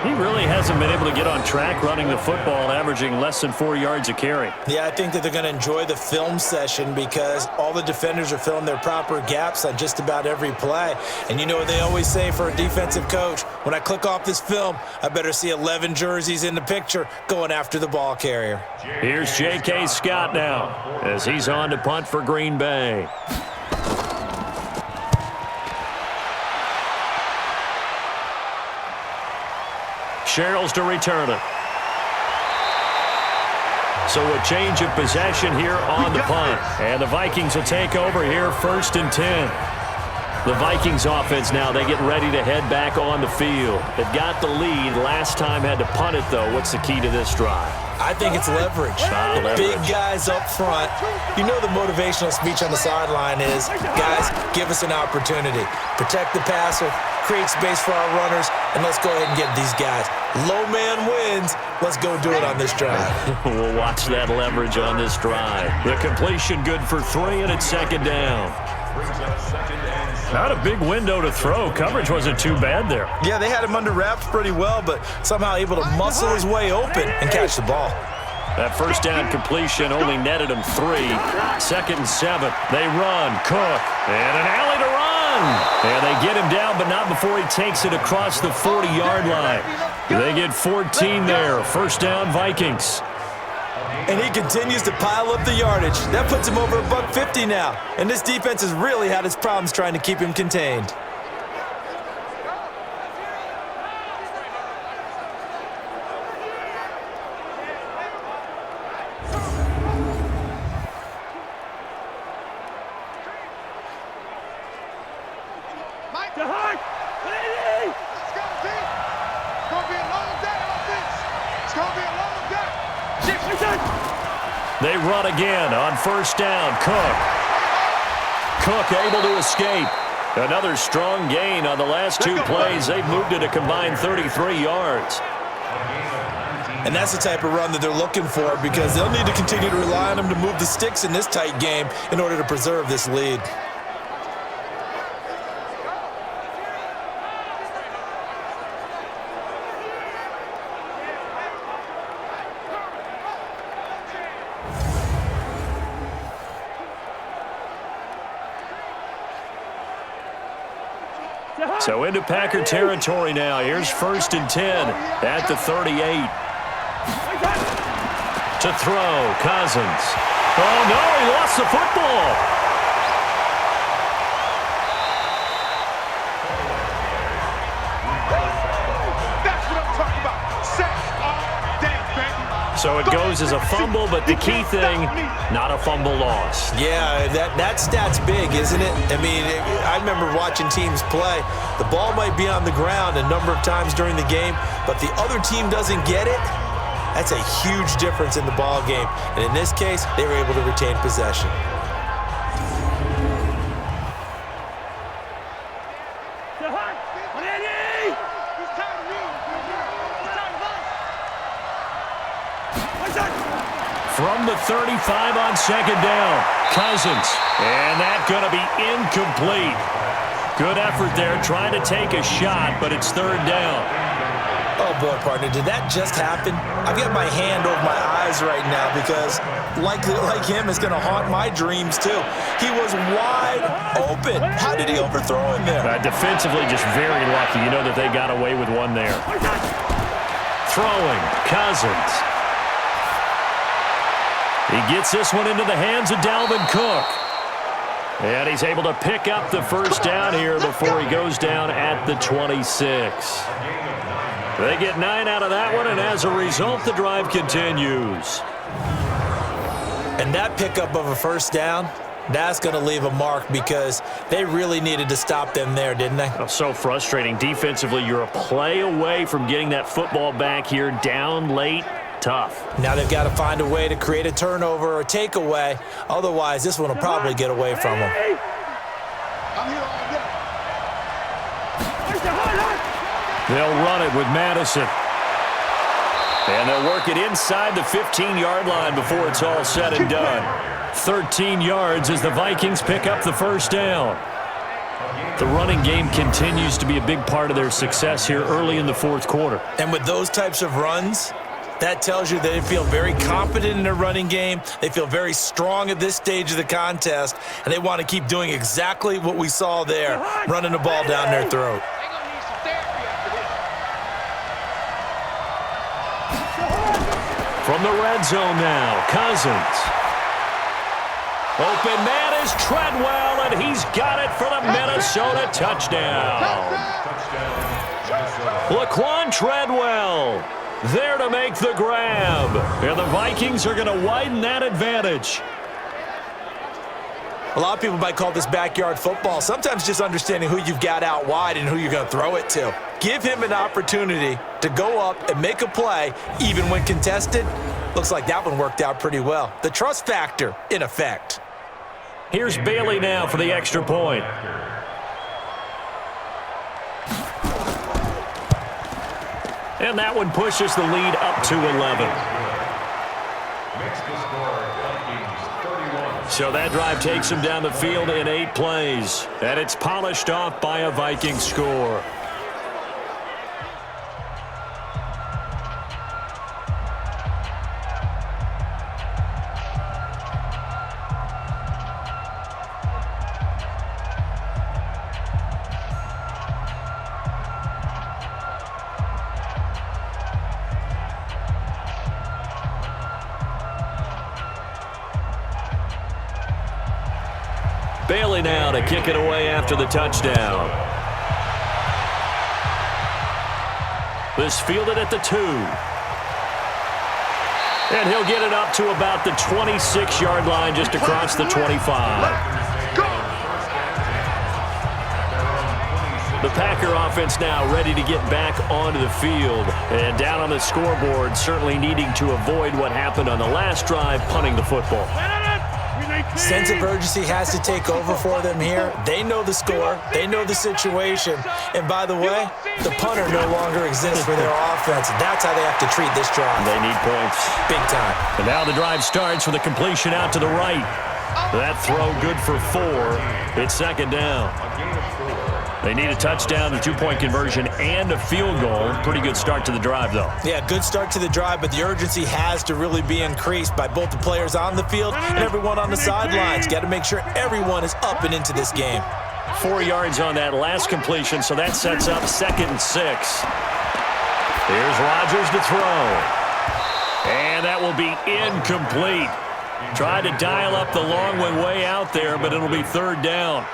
He really hasn't been able to get on track running the football, averaging less than 4 yards a carry. Yeah, I think that they're going to enjoy the film session because all the defenders are filling their proper gaps on just about every play. And you know what they always say for a defensive coach? When I click off this film, I better see 11 jerseys in the picture going after the ball carrier. Here's J.K. Scott now as he's on to punt for Green Bay. Sherrills to return it. So a change of possession here on the punt. And the Vikings will take over here 1st and 10. The Vikings offense now, they get ready to head back on the field. They've got the lead. Last time had to punt it, though. What's the key to this drive? I think it's leverage. The big guys up front. You know the motivational speech on the sideline is, guys, give us an opportunity. Protect the passer, create space for our runners, and let's go ahead and get these guys. Low man wins. Let's go do it on this drive. We'll watch that leverage on this drive. The completion good for 3, and it's second down. Not a big window to throw. Coverage wasn't too bad there. Yeah, they had him under wraps pretty well, but somehow able to muscle his way open and catch the ball. That first down completion only netted him 3. Second and 7. They run. Cook. And an alley to run. And they get him down, but not before he takes it across the 40-yard line. They get 14 there. First down, Vikings. And he continues to pile up the yardage. That puts him over $150 now. And this defense has really had its problems trying to keep him contained. They run again on first down. Cook able to escape. Another strong gain on the last 2 plays. They've moved it a combined 33 yards. And that's the type of run that they're looking for because they'll need to continue to rely on him to move the sticks in this tight game in order to preserve this lead. So into Packer territory now. Here's first and 10 at the 38. To throw, Cousins. Oh, no, he lost the football. That's what I'm talking about. Sacks all day, baby. So it goes as a fumble, but the key thing, not a fumble loss. Yeah, that stat's big, isn't it? I mean, I remember watching teams play. The ball might be on the ground a number of times during the game, but the other team doesn't get it. That's a huge difference in the ball game. And in this case, they were able to retain possession. From the 35 on second down, Cousins. And that's going to be incomplete. Good effort there, trying to take a shot, but it's third down. Oh, boy, partner, did that just happen? I've got my hand over my eyes right now because, like him, it's going to haunt my dreams, too. He was wide open. How did he overthrow him there? Defensively, just very lucky. You know that they got away with one there. Throwing, Cousins. He gets this one into the hands of Dalvin Cook. And he's able to pick up the first down here before he goes down at the 26. They get 9 out of that one, and as a result, the drive continues. And that pickup of a first down, that's going to leave a mark because they really needed to stop them there, didn't they? Oh, so frustrating. Defensively, you're a play away from getting that football back here down late. Tough. Now they've got to find a way to create a turnover or takeaway. Otherwise, this one will probably get away from them. They'll run it with Madison. And they'll work it inside the 15-yard line before it's all said and done. 13 yards as the Vikings pick up the first down. The running game continues to be a big part of their success here early in the fourth quarter. And with those types of runs, that tells you they feel very confident in their running game. They feel very strong at this stage of the contest, and they want to keep doing exactly what we saw there, running the ball down their throat. From the red zone now, Cousins. Open man is Treadwell, and he's got it for the Minnesota touchdown. Laquan Treadwell there to make the grab. And the Vikings are going to widen that advantage. A lot of people might call this backyard football. Sometimes just understanding who you've got out wide and who you're going to throw it to. Give him an opportunity to go up and make a play, even when contested. Looks like that one worked out pretty well. The trust factor in effect. Here's Bailey now for the extra point. And that one pushes the lead up to 11. So that drive takes him down the field in 8 plays. And it's polished off by a Vikings score. Bailey now to kick it away after the touchdown. This fielded at the 2. And he'll get it up to about the 26-yard line just across the 25. The Packer offense now ready to get back onto the field. And down on the scoreboard, certainly needing to avoid what happened on the last drive, punting the football. Sense of urgency has to take over for them here. They know the score. They know the situation. And by the way, the punter no longer exists for their offense. That's how they have to treat this drive. They need points. Big time. And now the drive starts with a completion out to the right. That throw good for 4. It's second down. They need a touchdown, a 2-point conversion, and a field goal. Pretty good start to the drive, though. Yeah, good start to the drive, but the urgency has to really be increased by both the players on the field and everyone on the sidelines. Got to make sure everyone is up and into this game. 4 yards on that last completion, so that sets up 2nd and 6. Here's Rodgers to throw. And that will be incomplete. Tried to dial up the long one way out there, but it'll be 3rd down.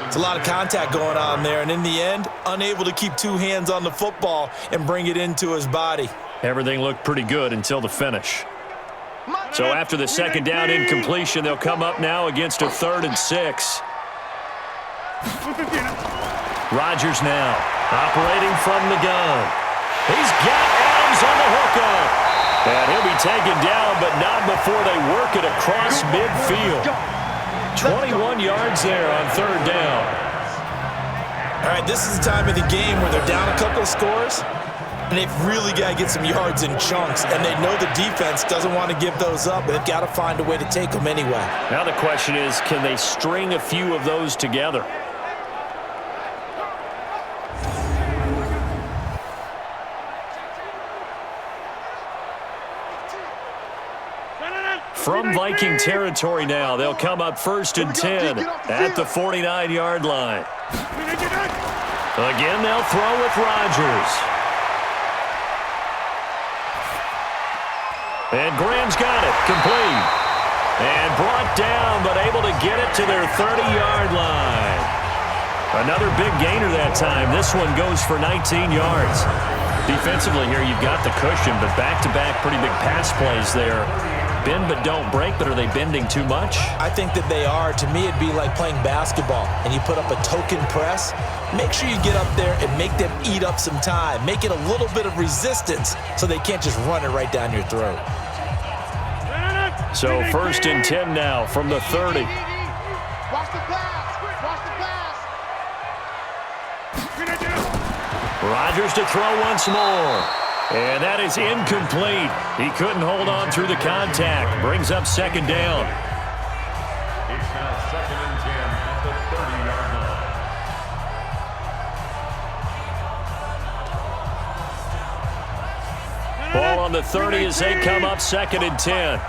It's a lot of contact going on there, and in the end, unable to keep 2 hands on the football and bring it into his body. Everything looked pretty good until the finish. So after the 2nd down incompletion, they'll come up now against a 3rd and 6. Rodgers now operating from the gun. He's got Adams on the hookup. And he'll be taken down, but not before they work it across midfield. 21 yards there on 3rd down. All right, this is the time of the game where they're down a couple of scores, and they've really got to get some yards in chunks, and they know the defense doesn't want to give those up, but they've got to find a way to take them anyway. Now the question is, can they string a few of those together? From Viking territory now, they'll come up 1st and 10 at the 49-yard line. Again, they'll throw with Rodgers. And Graham's got it, complete. And brought down, but able to get it to their 30-yard line. Another big gainer that time. This one goes for 19 yards. Defensively here, you've got the cushion, but back-to-back pretty big pass plays there. Bend but don't break, but are they bending too much? I think that they are. To me, it'd be like playing basketball, and you put up a token press. Make sure you get up there and make them eat up some time. Make it a little bit of resistance so they can't just run it right down your throat. So 1st and 10 now from the 30. Watch the pass. Watch the pass. Rodgers to throw once more. And that is incomplete. He couldn't hold on through the contact. Brings up 2nd down. It's now 2nd and 10 at the 30-yard line. Ball on the 30 as they come up 2nd and 10.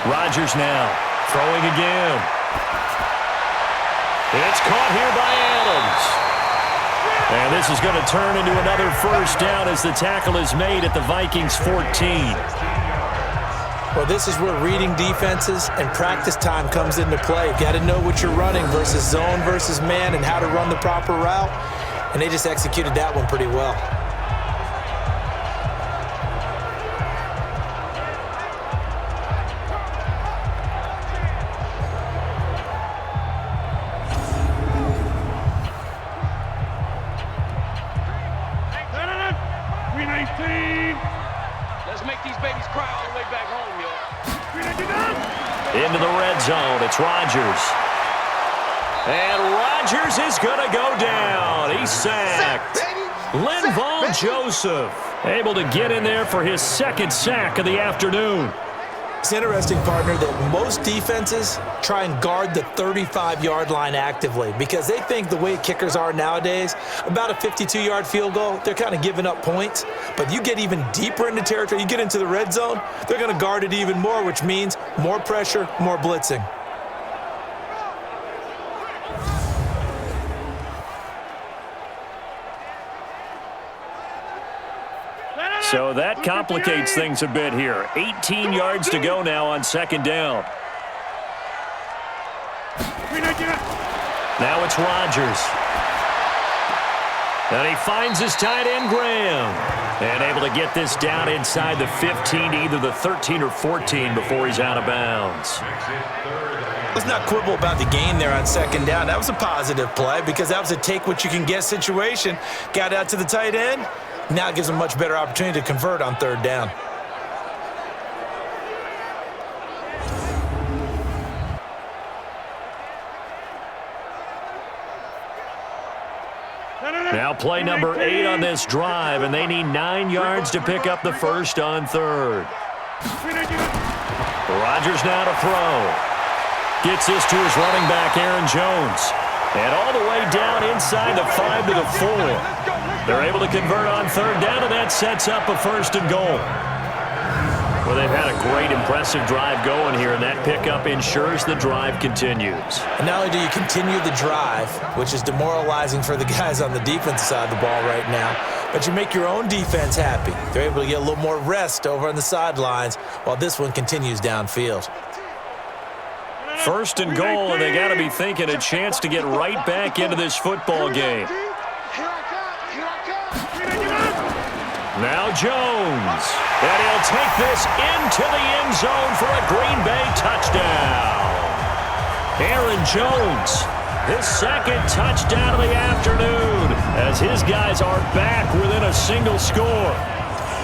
Rodgers now throwing again. It's caught here by Adams. And this is going to turn into another 1st down as the tackle is made at the Vikings 14. Well, this is where reading defenses and practice time comes into play. You've got to know what you're running versus zone versus man and how to run the proper route. And they just executed that one pretty well. 19. Let's make these babies cry all the way back home, yo. Into the red zone. It's Rodgers. And Rodgers is going to go down. He's sacked. Linval Joseph able to get in there for his second sack of the afternoon. It's interesting, partner, that most defenses try and guard the 35-yard line actively because they think the way kickers are nowadays, about a 52-yard field goal, they're kind of giving up points. But you get even deeper into territory, you get into the red zone, they're going to guard it even more, which means more pressure, more blitzing. So that complicates things a bit here. 18 yards to go now on second down. Now it's Rodgers. And he finds his tight end, Graham. And able to get this down inside the 15 to either the 13 or 14 before he's out of bounds. Let's not quibble about the gain there on second down. That was a positive play because that was a take-what-you-can-get situation. Got out to the tight end. Now it gives them a much better opportunity to convert on third down. Now play number 8 on this drive, and they need 9 yards to pick up the first on third. Rodgers now to throw. Gets this to his running back, Aaron Jones. And all the way down inside the 5 to the 4. They're able to convert on third down, and that sets up a first and goal. Well, they've had a great, impressive drive going here, and that pickup ensures the drive continues. And not only do you continue the drive, which is demoralizing for the guys on the defensive side of the ball right now, but you make your own defense happy. They're able to get a little more rest over on the sidelines while this one continues downfield. First and goal, and they got to be thinking a chance to get right back into this football game. Now Jones, and he'll take this into the end zone for a Green Bay touchdown. Aaron Jones, his second touchdown of the afternoon, as his guys are back within a single score.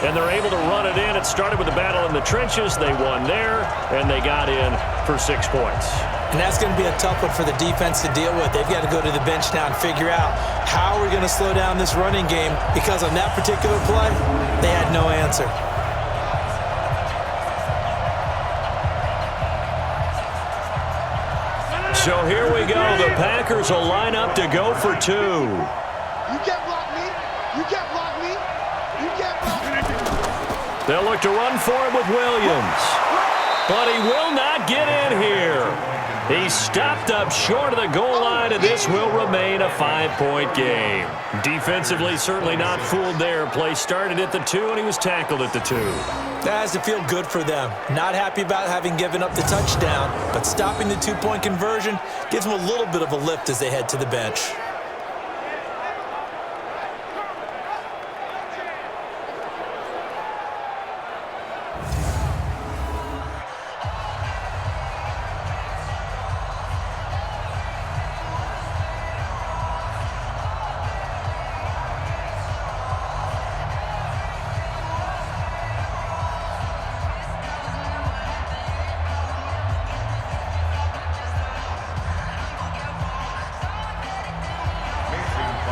And they're able to run it in. It started with a battle in the trenches. They won there, and they got in for 6 points. And that's going to be a tough one for the defense to deal with. They've got to go to the bench now and figure out how we're going to slow down this running game, because on that particular play, they had no answer. So here we go. The Packers will line up to go for 2. You can't block me. You can't block me. You can't block me. They'll look to run for it with Williams. But he will not get in here. He's stopped up short of the goal line, and this will remain a 5-point game. Defensively, certainly not fooled there. Play started at the 2, and he was tackled at the 2. That has to feel good for them. Not happy about having given up the touchdown, but stopping the 2-point conversion gives them a little bit of a lift as they head to the bench.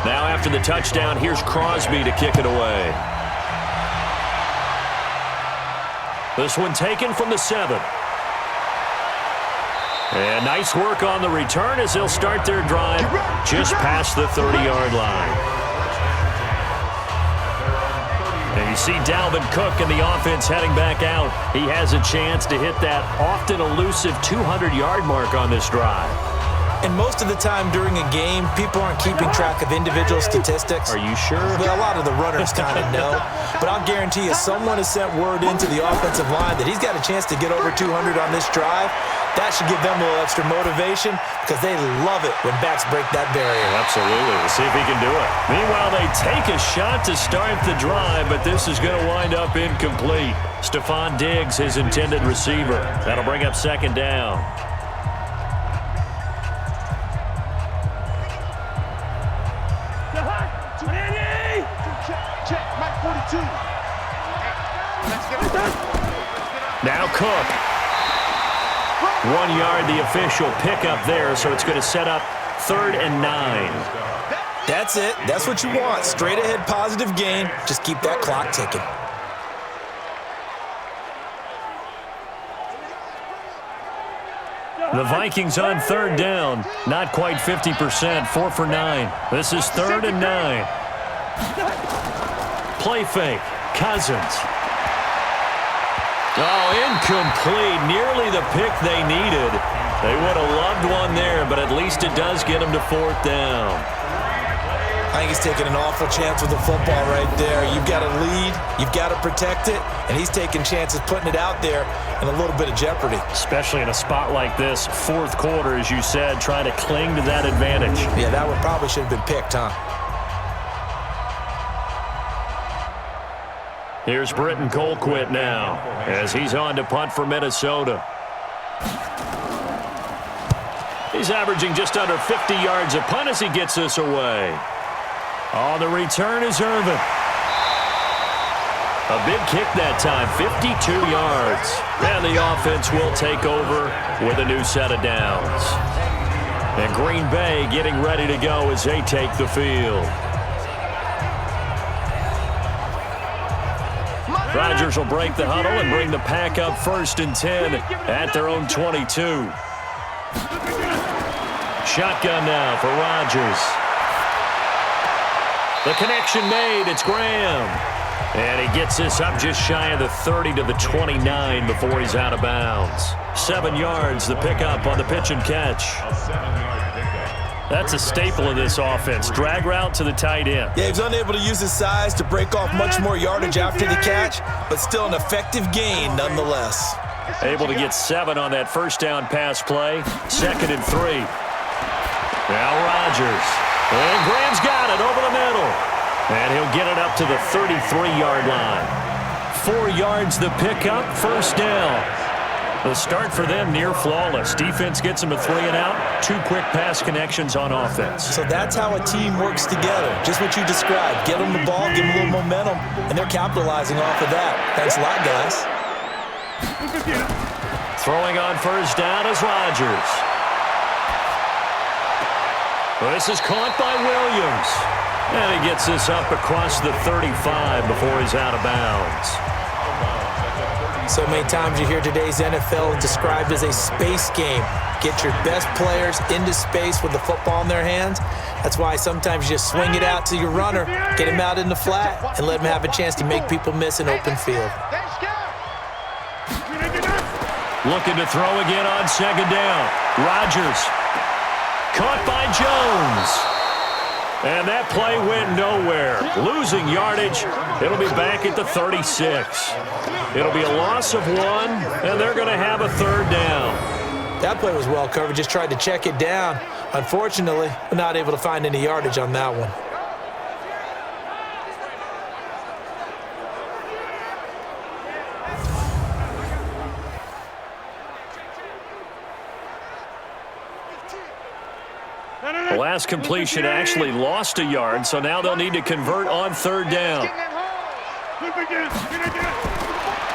Now after the touchdown, here's Crosby to kick it away. This one taken from the 7. And nice work on the return as they'll start their drive just past the 30-yard line. And you see Dalvin Cook and the offense heading back out. He has a chance to hit that often elusive 200-yard mark on this drive. And most of the time during a game, people aren't keeping track of individual statistics. Are you sure? Well, a lot of the runners kind of know. But I'll guarantee you, someone has sent word into the offensive line that he's got a chance to get over 200 on this drive. That should give them a little extra motivation because they love it when backs break that barrier. Absolutely. We'll see if he can do it. Meanwhile, they take a shot to start the drive, but this is going to wind up incomplete. Stephon Diggs, his intended receiver. That'll bring up second down. Check, Mike 42. Cook. 1 yard, the official pickup there, so it's going to set up 3rd and 9. That's it. That's what you want. Straight ahead positive gain. Just keep that clock ticking. The Vikings on 3rd down. Not quite 50%. 4 for 9. This is 3rd and 9. Play fake. Cousins. Oh, incomplete. Nearly the pick they needed. They would have loved one there, but at least it does get them to 4th down. I think he's taking an awful chance with the football right there. You've got to lead. You've got to protect it. And he's taking chances putting it out there in a little bit of jeopardy. Especially in a spot like this, 4th quarter, as you said, trying to cling to that advantage. Yeah, that one probably should have been picked, huh? Here's Britton Colquitt now as he's on to punt for Minnesota. He's averaging just under 50 yards a punt as he gets this away. On the return is Irvin. A big kick that time, 52 yards. And the offense will take over with a new set of downs. And Green Bay getting ready to go as they take the field. Rodgers will break the huddle and bring the pack up 1st and 10 at their own 22. Shotgun now for Rodgers. The connection made. It's Graham. And he gets this up just shy of the 30 to the 29 before he's out of bounds. 7 yards, the pickup on the pitch and catch. That's a staple of this offense. Drag route to the tight end. Yeah, he was unable to use his size to break off much more yardage after the catch, but still an effective gain nonetheless. Able to get 7 on that 1st down pass play. 2nd and 3. Now Rodgers. And Graham's got it over the middle. And he'll get it up to the 33-yard line. 4 yards the pickup, 1st down. The start for them near flawless. Defense gets them a 3 and out. 2 quick pass connections on offense. So that's how a team works together. Just what you described. Get them the ball, give them a little momentum, and they're capitalizing off of that. Thanks a lot, guys. Throwing on 1st down is Rodgers. This is caught by Williams. And he gets this up across the 35 before he's out of bounds. So many times you hear today's NFL described as a space game. Get your best players into space with the football in their hands. That's why sometimes you just swing it out to your runner, get him out in the flat, and let him have a chance to make people miss an open field. Looking to throw again on 2nd down. Rodgers. Caught by Jones. And that play went nowhere. Losing yardage. It'll be back at the 36. It'll be a loss of 1, and they're going to have a 3rd down. That play was well covered. Just tried to check it down. Unfortunately, we're not able to find any yardage on that one. The last completion actually lost a yard, so now they'll need to convert on 3rd down.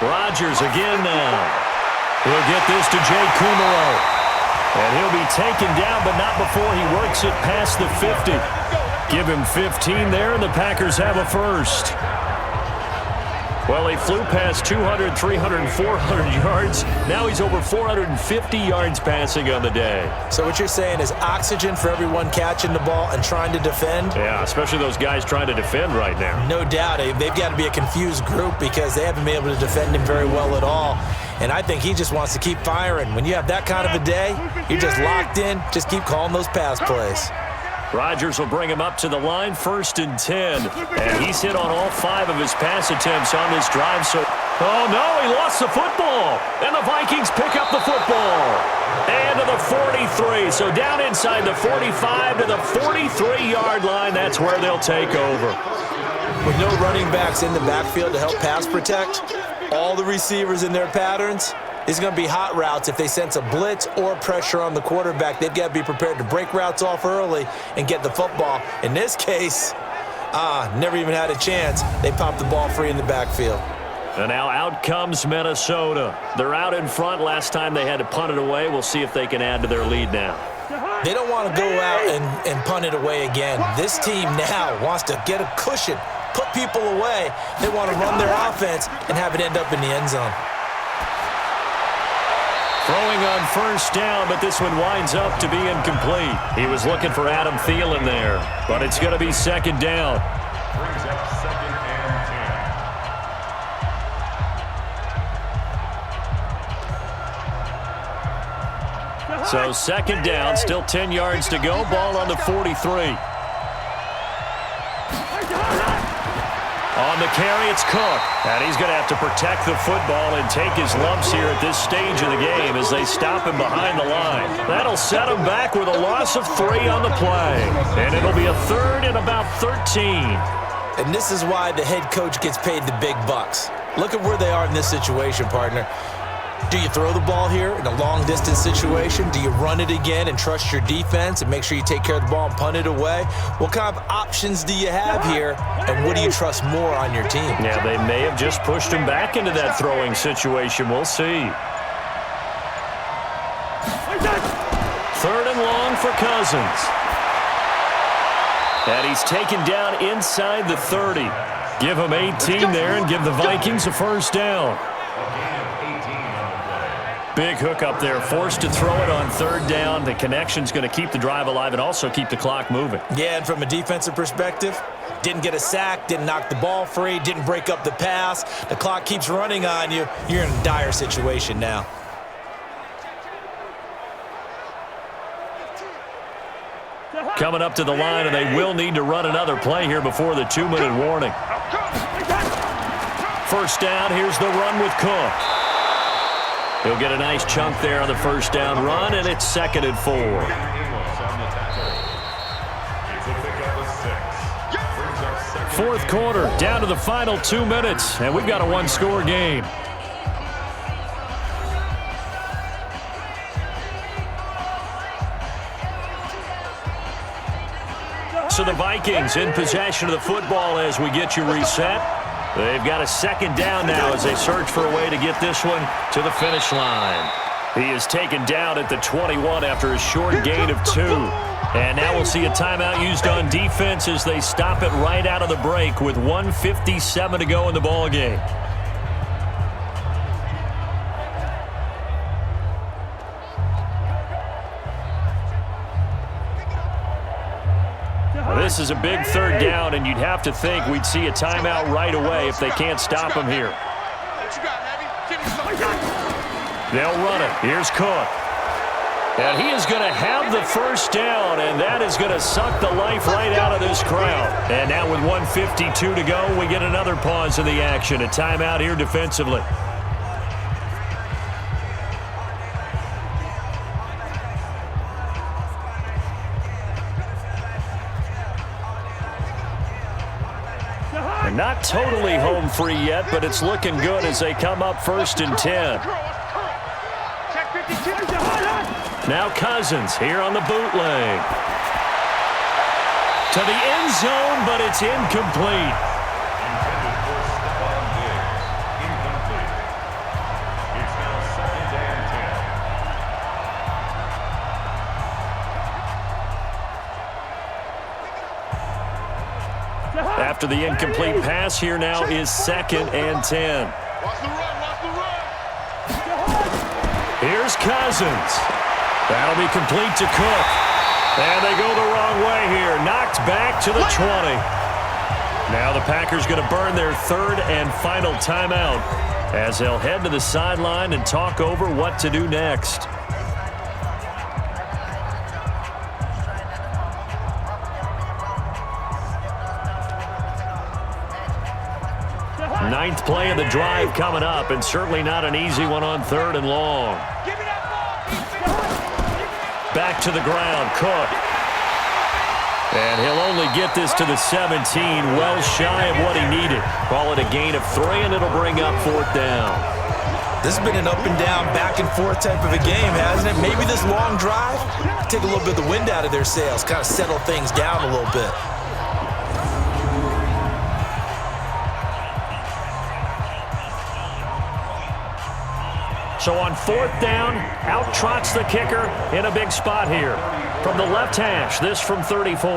Rodgers again now. He'll get this to Jay Kumaro. And he'll be taken down, but not before he works it past the 50. Give him 15 there, and the Packers have a 1st. Well, he flew past 200, 300, 400 yards. Now he's over 450 yards passing on the day. So what you're saying is oxygen for everyone catching the ball and trying to defend? Yeah, especially those guys trying to defend right now. No doubt. They've got to be a confused group because they haven't been able to defend him very well at all. And I think he just wants to keep firing. When you have that kind of a day, you're just locked in. Just keep calling those pass plays. Rodgers will bring him up to the line, 1st and 10. And he's hit on all 5 of his pass attempts on this drive. So, oh no, he lost the football. And the Vikings pick up the football. And to the 43. So down inside the 45 to the 43-yard line. That's where they'll take over. With no running backs in the backfield to help pass protect, all the receivers in their patterns, it's going to be hot routes. If they sense a blitz or pressure on the quarterback, they've got to be prepared to break routes off early and get the football. In this case, never even had a chance. They popped the ball free in the backfield. And now out comes Minnesota. They're out in front. Last time they had to punt it away. We'll see if they can add to their lead now. They don't want to go out and punt it away again. This team now wants to get a cushion, put people away. They want to run their offense and have it end up in the end zone. Throwing on first down, but this one winds up to be incomplete. He was looking for Adam Thielen there, but it's going to be second down. Brings up second and 10. So second down, still 10 yards to go. Ball on the 43. On the carry, it's Cook. And he's going to have to protect the football and take his lumps here at this stage of the game as they stop him behind the line. That'll set him back with a loss of 3 on the play. And it'll be a third and about 13. And this is why the head coach gets paid the big bucks. Look at where they are in this situation, partner. Do you throw the ball here in a long-distance situation? Do you run it again and trust your defense and make sure you take care of the ball and punt it away? What kind of options do you have here, and what do you trust more on your team? Yeah, they may have just pushed him back into that throwing situation. We'll see. Third and long for Cousins. And he's taken down inside the 30. Give him 18 there and give the Vikings a first down. Big hook up there, forced to throw it on third down. The connection's going to keep the drive alive and also keep the clock moving. Yeah, and from a defensive perspective, didn't get a sack, didn't knock the ball free, didn't break up the pass. The clock keeps running on you. You're in a dire situation now. Coming up to the line, and they will need to run another play here before the 2-minute warning. First down, here's the run with Cook. He'll get a nice chunk there on the first down run, and it's second and 4. Fourth quarter, down to the final 2 minutes, and we've got a one-score game. So the Vikings in possession of the football as we get you reset. They've got a second down now as they search for a way to get this one to the finish line. He is taken down at the 21 after a short gain of 2. And now we'll see a timeout used on defense as they stop it right out of the break with 1:57 to go in the ballgame. This is a big third down, and you'd have to think we'd see a timeout right away if they can't stop him here. They'll run it. Here's Cook. And he is going to have the first down, and that is going to suck the life right out of this crowd. And now with 1:52 to go, we get another pause in the action. A timeout here defensively. Not totally home free yet, but it's looking good as they come up 1st and 10. Now Cousins here on the bootleg. To the end zone, but it's incomplete. Intended for Stephon Diggs. Incomplete. It's now 2nd and 10. After the incomplete pass, here now is 2nd and 10. Watch the run, watch the run. Here's Cousins. That'll be complete to Cook. And they go the wrong way here. Knocked back to the 20. Now the Packers going to burn their third and final timeout as they'll head to the sideline and talk over what to do next. Ninth play of the drive coming up, and certainly not an easy one on 3rd and long. Back to the ground, Cook. And he'll only get this to the 17, well shy of what he needed. Call it a gain of 3, and it'll bring up 4th down. This has been an up and down, back and forth type of a game, hasn't it? Maybe this long drive, take a little bit of the wind out of their sails, kind of settle things down a little bit. So on 4th down, out trots the kicker in a big spot here. From the left hash, this from 34.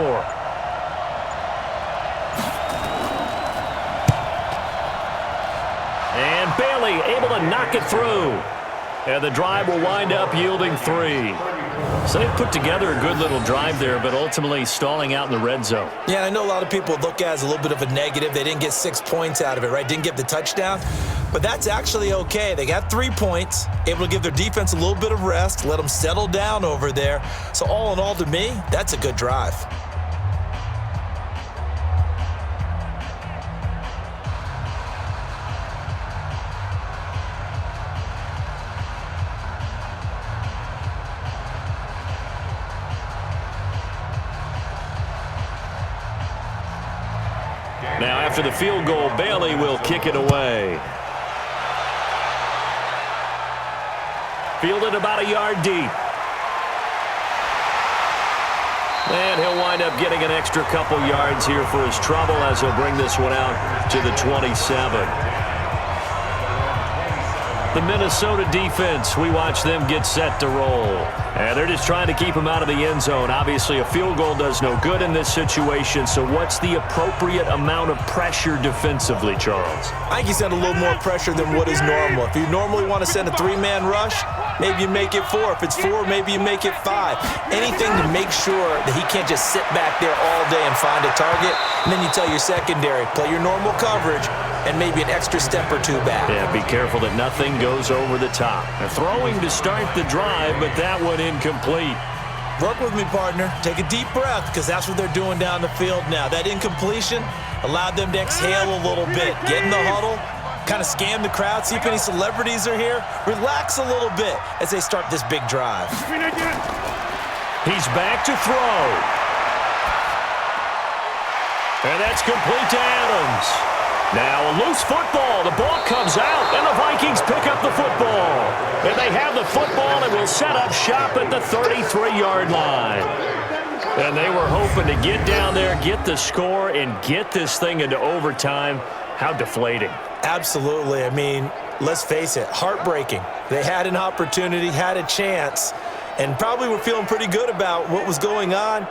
And Bailey able to knock it through. And the drive will wind up yielding 3. So they've put together a good little drive there, but ultimately stalling out in the red zone. Yeah, I know a lot of people look at it as a little bit of a negative. They didn't get 6 points out of it, right? Didn't get the touchdown. But that's actually okay. They got 3 points, able to give their defense a little bit of rest, let them settle down over there. So all in all, to me, that's a good drive. Now after the field goal, Bailey will kick it away. Fielded about a yard deep. And he'll wind up getting an extra couple yards here for his trouble as he'll bring this one out to the 27. The Minnesota defense, we watch them get set to roll. And they're just trying to keep him out of the end zone. Obviously, a field goal does no good in this situation. So what's the appropriate amount of pressure defensively, Charles? I think you send a little more pressure than what is normal. If you normally want to send a 3-man rush, maybe you make it 4. If it's 4, maybe you make it 5. Anything to make sure that he can't just sit back there all day and find a target. And then you tell your secondary, play your normal coverage, and maybe an extra step or 2 back. Yeah, be careful that nothing goes over the top. They're throwing to start the drive, but that one incomplete. Work with me, partner. Take a deep breath, because that's what they're doing down the field now. That incompletion allowed them to exhale a little bit. Get in the huddle, kind of scan the crowd, see if any celebrities are here. Relax a little bit as they start this big drive. He's back to throw. And that's complete to Adams. Now a loose football. The ball comes out, and the Vikings pick up the football. And they have the football and will set up shop at the 33-yard line. And they were hoping to get down there, get the score, and get this thing into overtime. How deflating. Absolutely. I mean, let's face it, heartbreaking. They had an opportunity, had a chance, and probably were feeling pretty good about what was going on,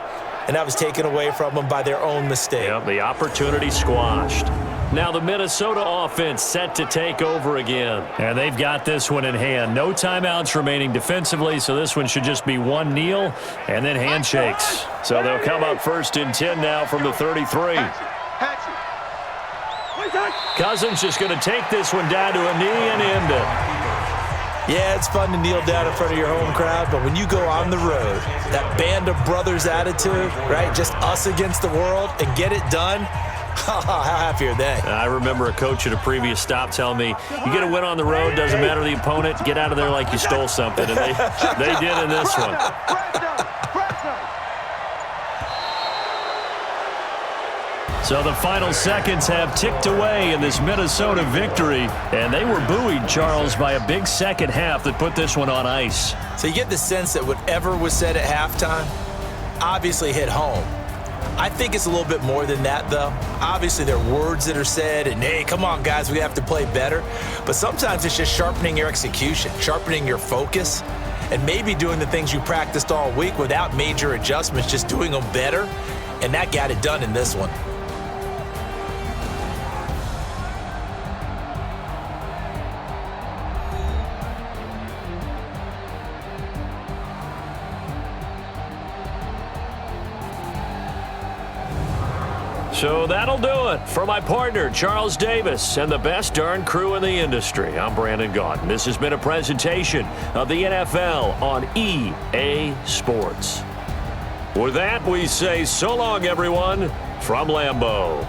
and that was taken away from them by their own mistake. Yep, the opportunity squashed. Now the Minnesota offense set to take over again. And they've got this one in hand. No timeouts remaining defensively, so this one should just be one kneel and then handshakes. So they'll come up 1st and 10 now from the 33. Cousins just going to take this one down to a knee and end it. Yeah, it's fun to kneel down in front of your home crowd, but when you go on the road, that band of brothers attitude, right, just us against the world, and get it done, how happy are they? I remember a coach at a previous stop telling me, you get a win on the road, doesn't matter the opponent, get out of there like you stole something. And they did in this one. So the final seconds have ticked away in this Minnesota victory. And they were buoyed, Charles, by a big second half that put this one on ice. So you get the sense that whatever was said at halftime obviously hit home. I think it's a little bit more than that, though. Obviously, there are words that are said, and, hey, come on, guys, we have to play better. But sometimes it's just sharpening your execution, sharpening your focus, and maybe doing the things you practiced all week without major adjustments, just doing them better, and that got it done in this one. So that'll do it for my partner, Charles Davis, and the best darn crew in the industry. I'm Brandon Gaudin. This has been a presentation of the NFL on EA Sports. With that, we say so long, everyone, from Lambeau.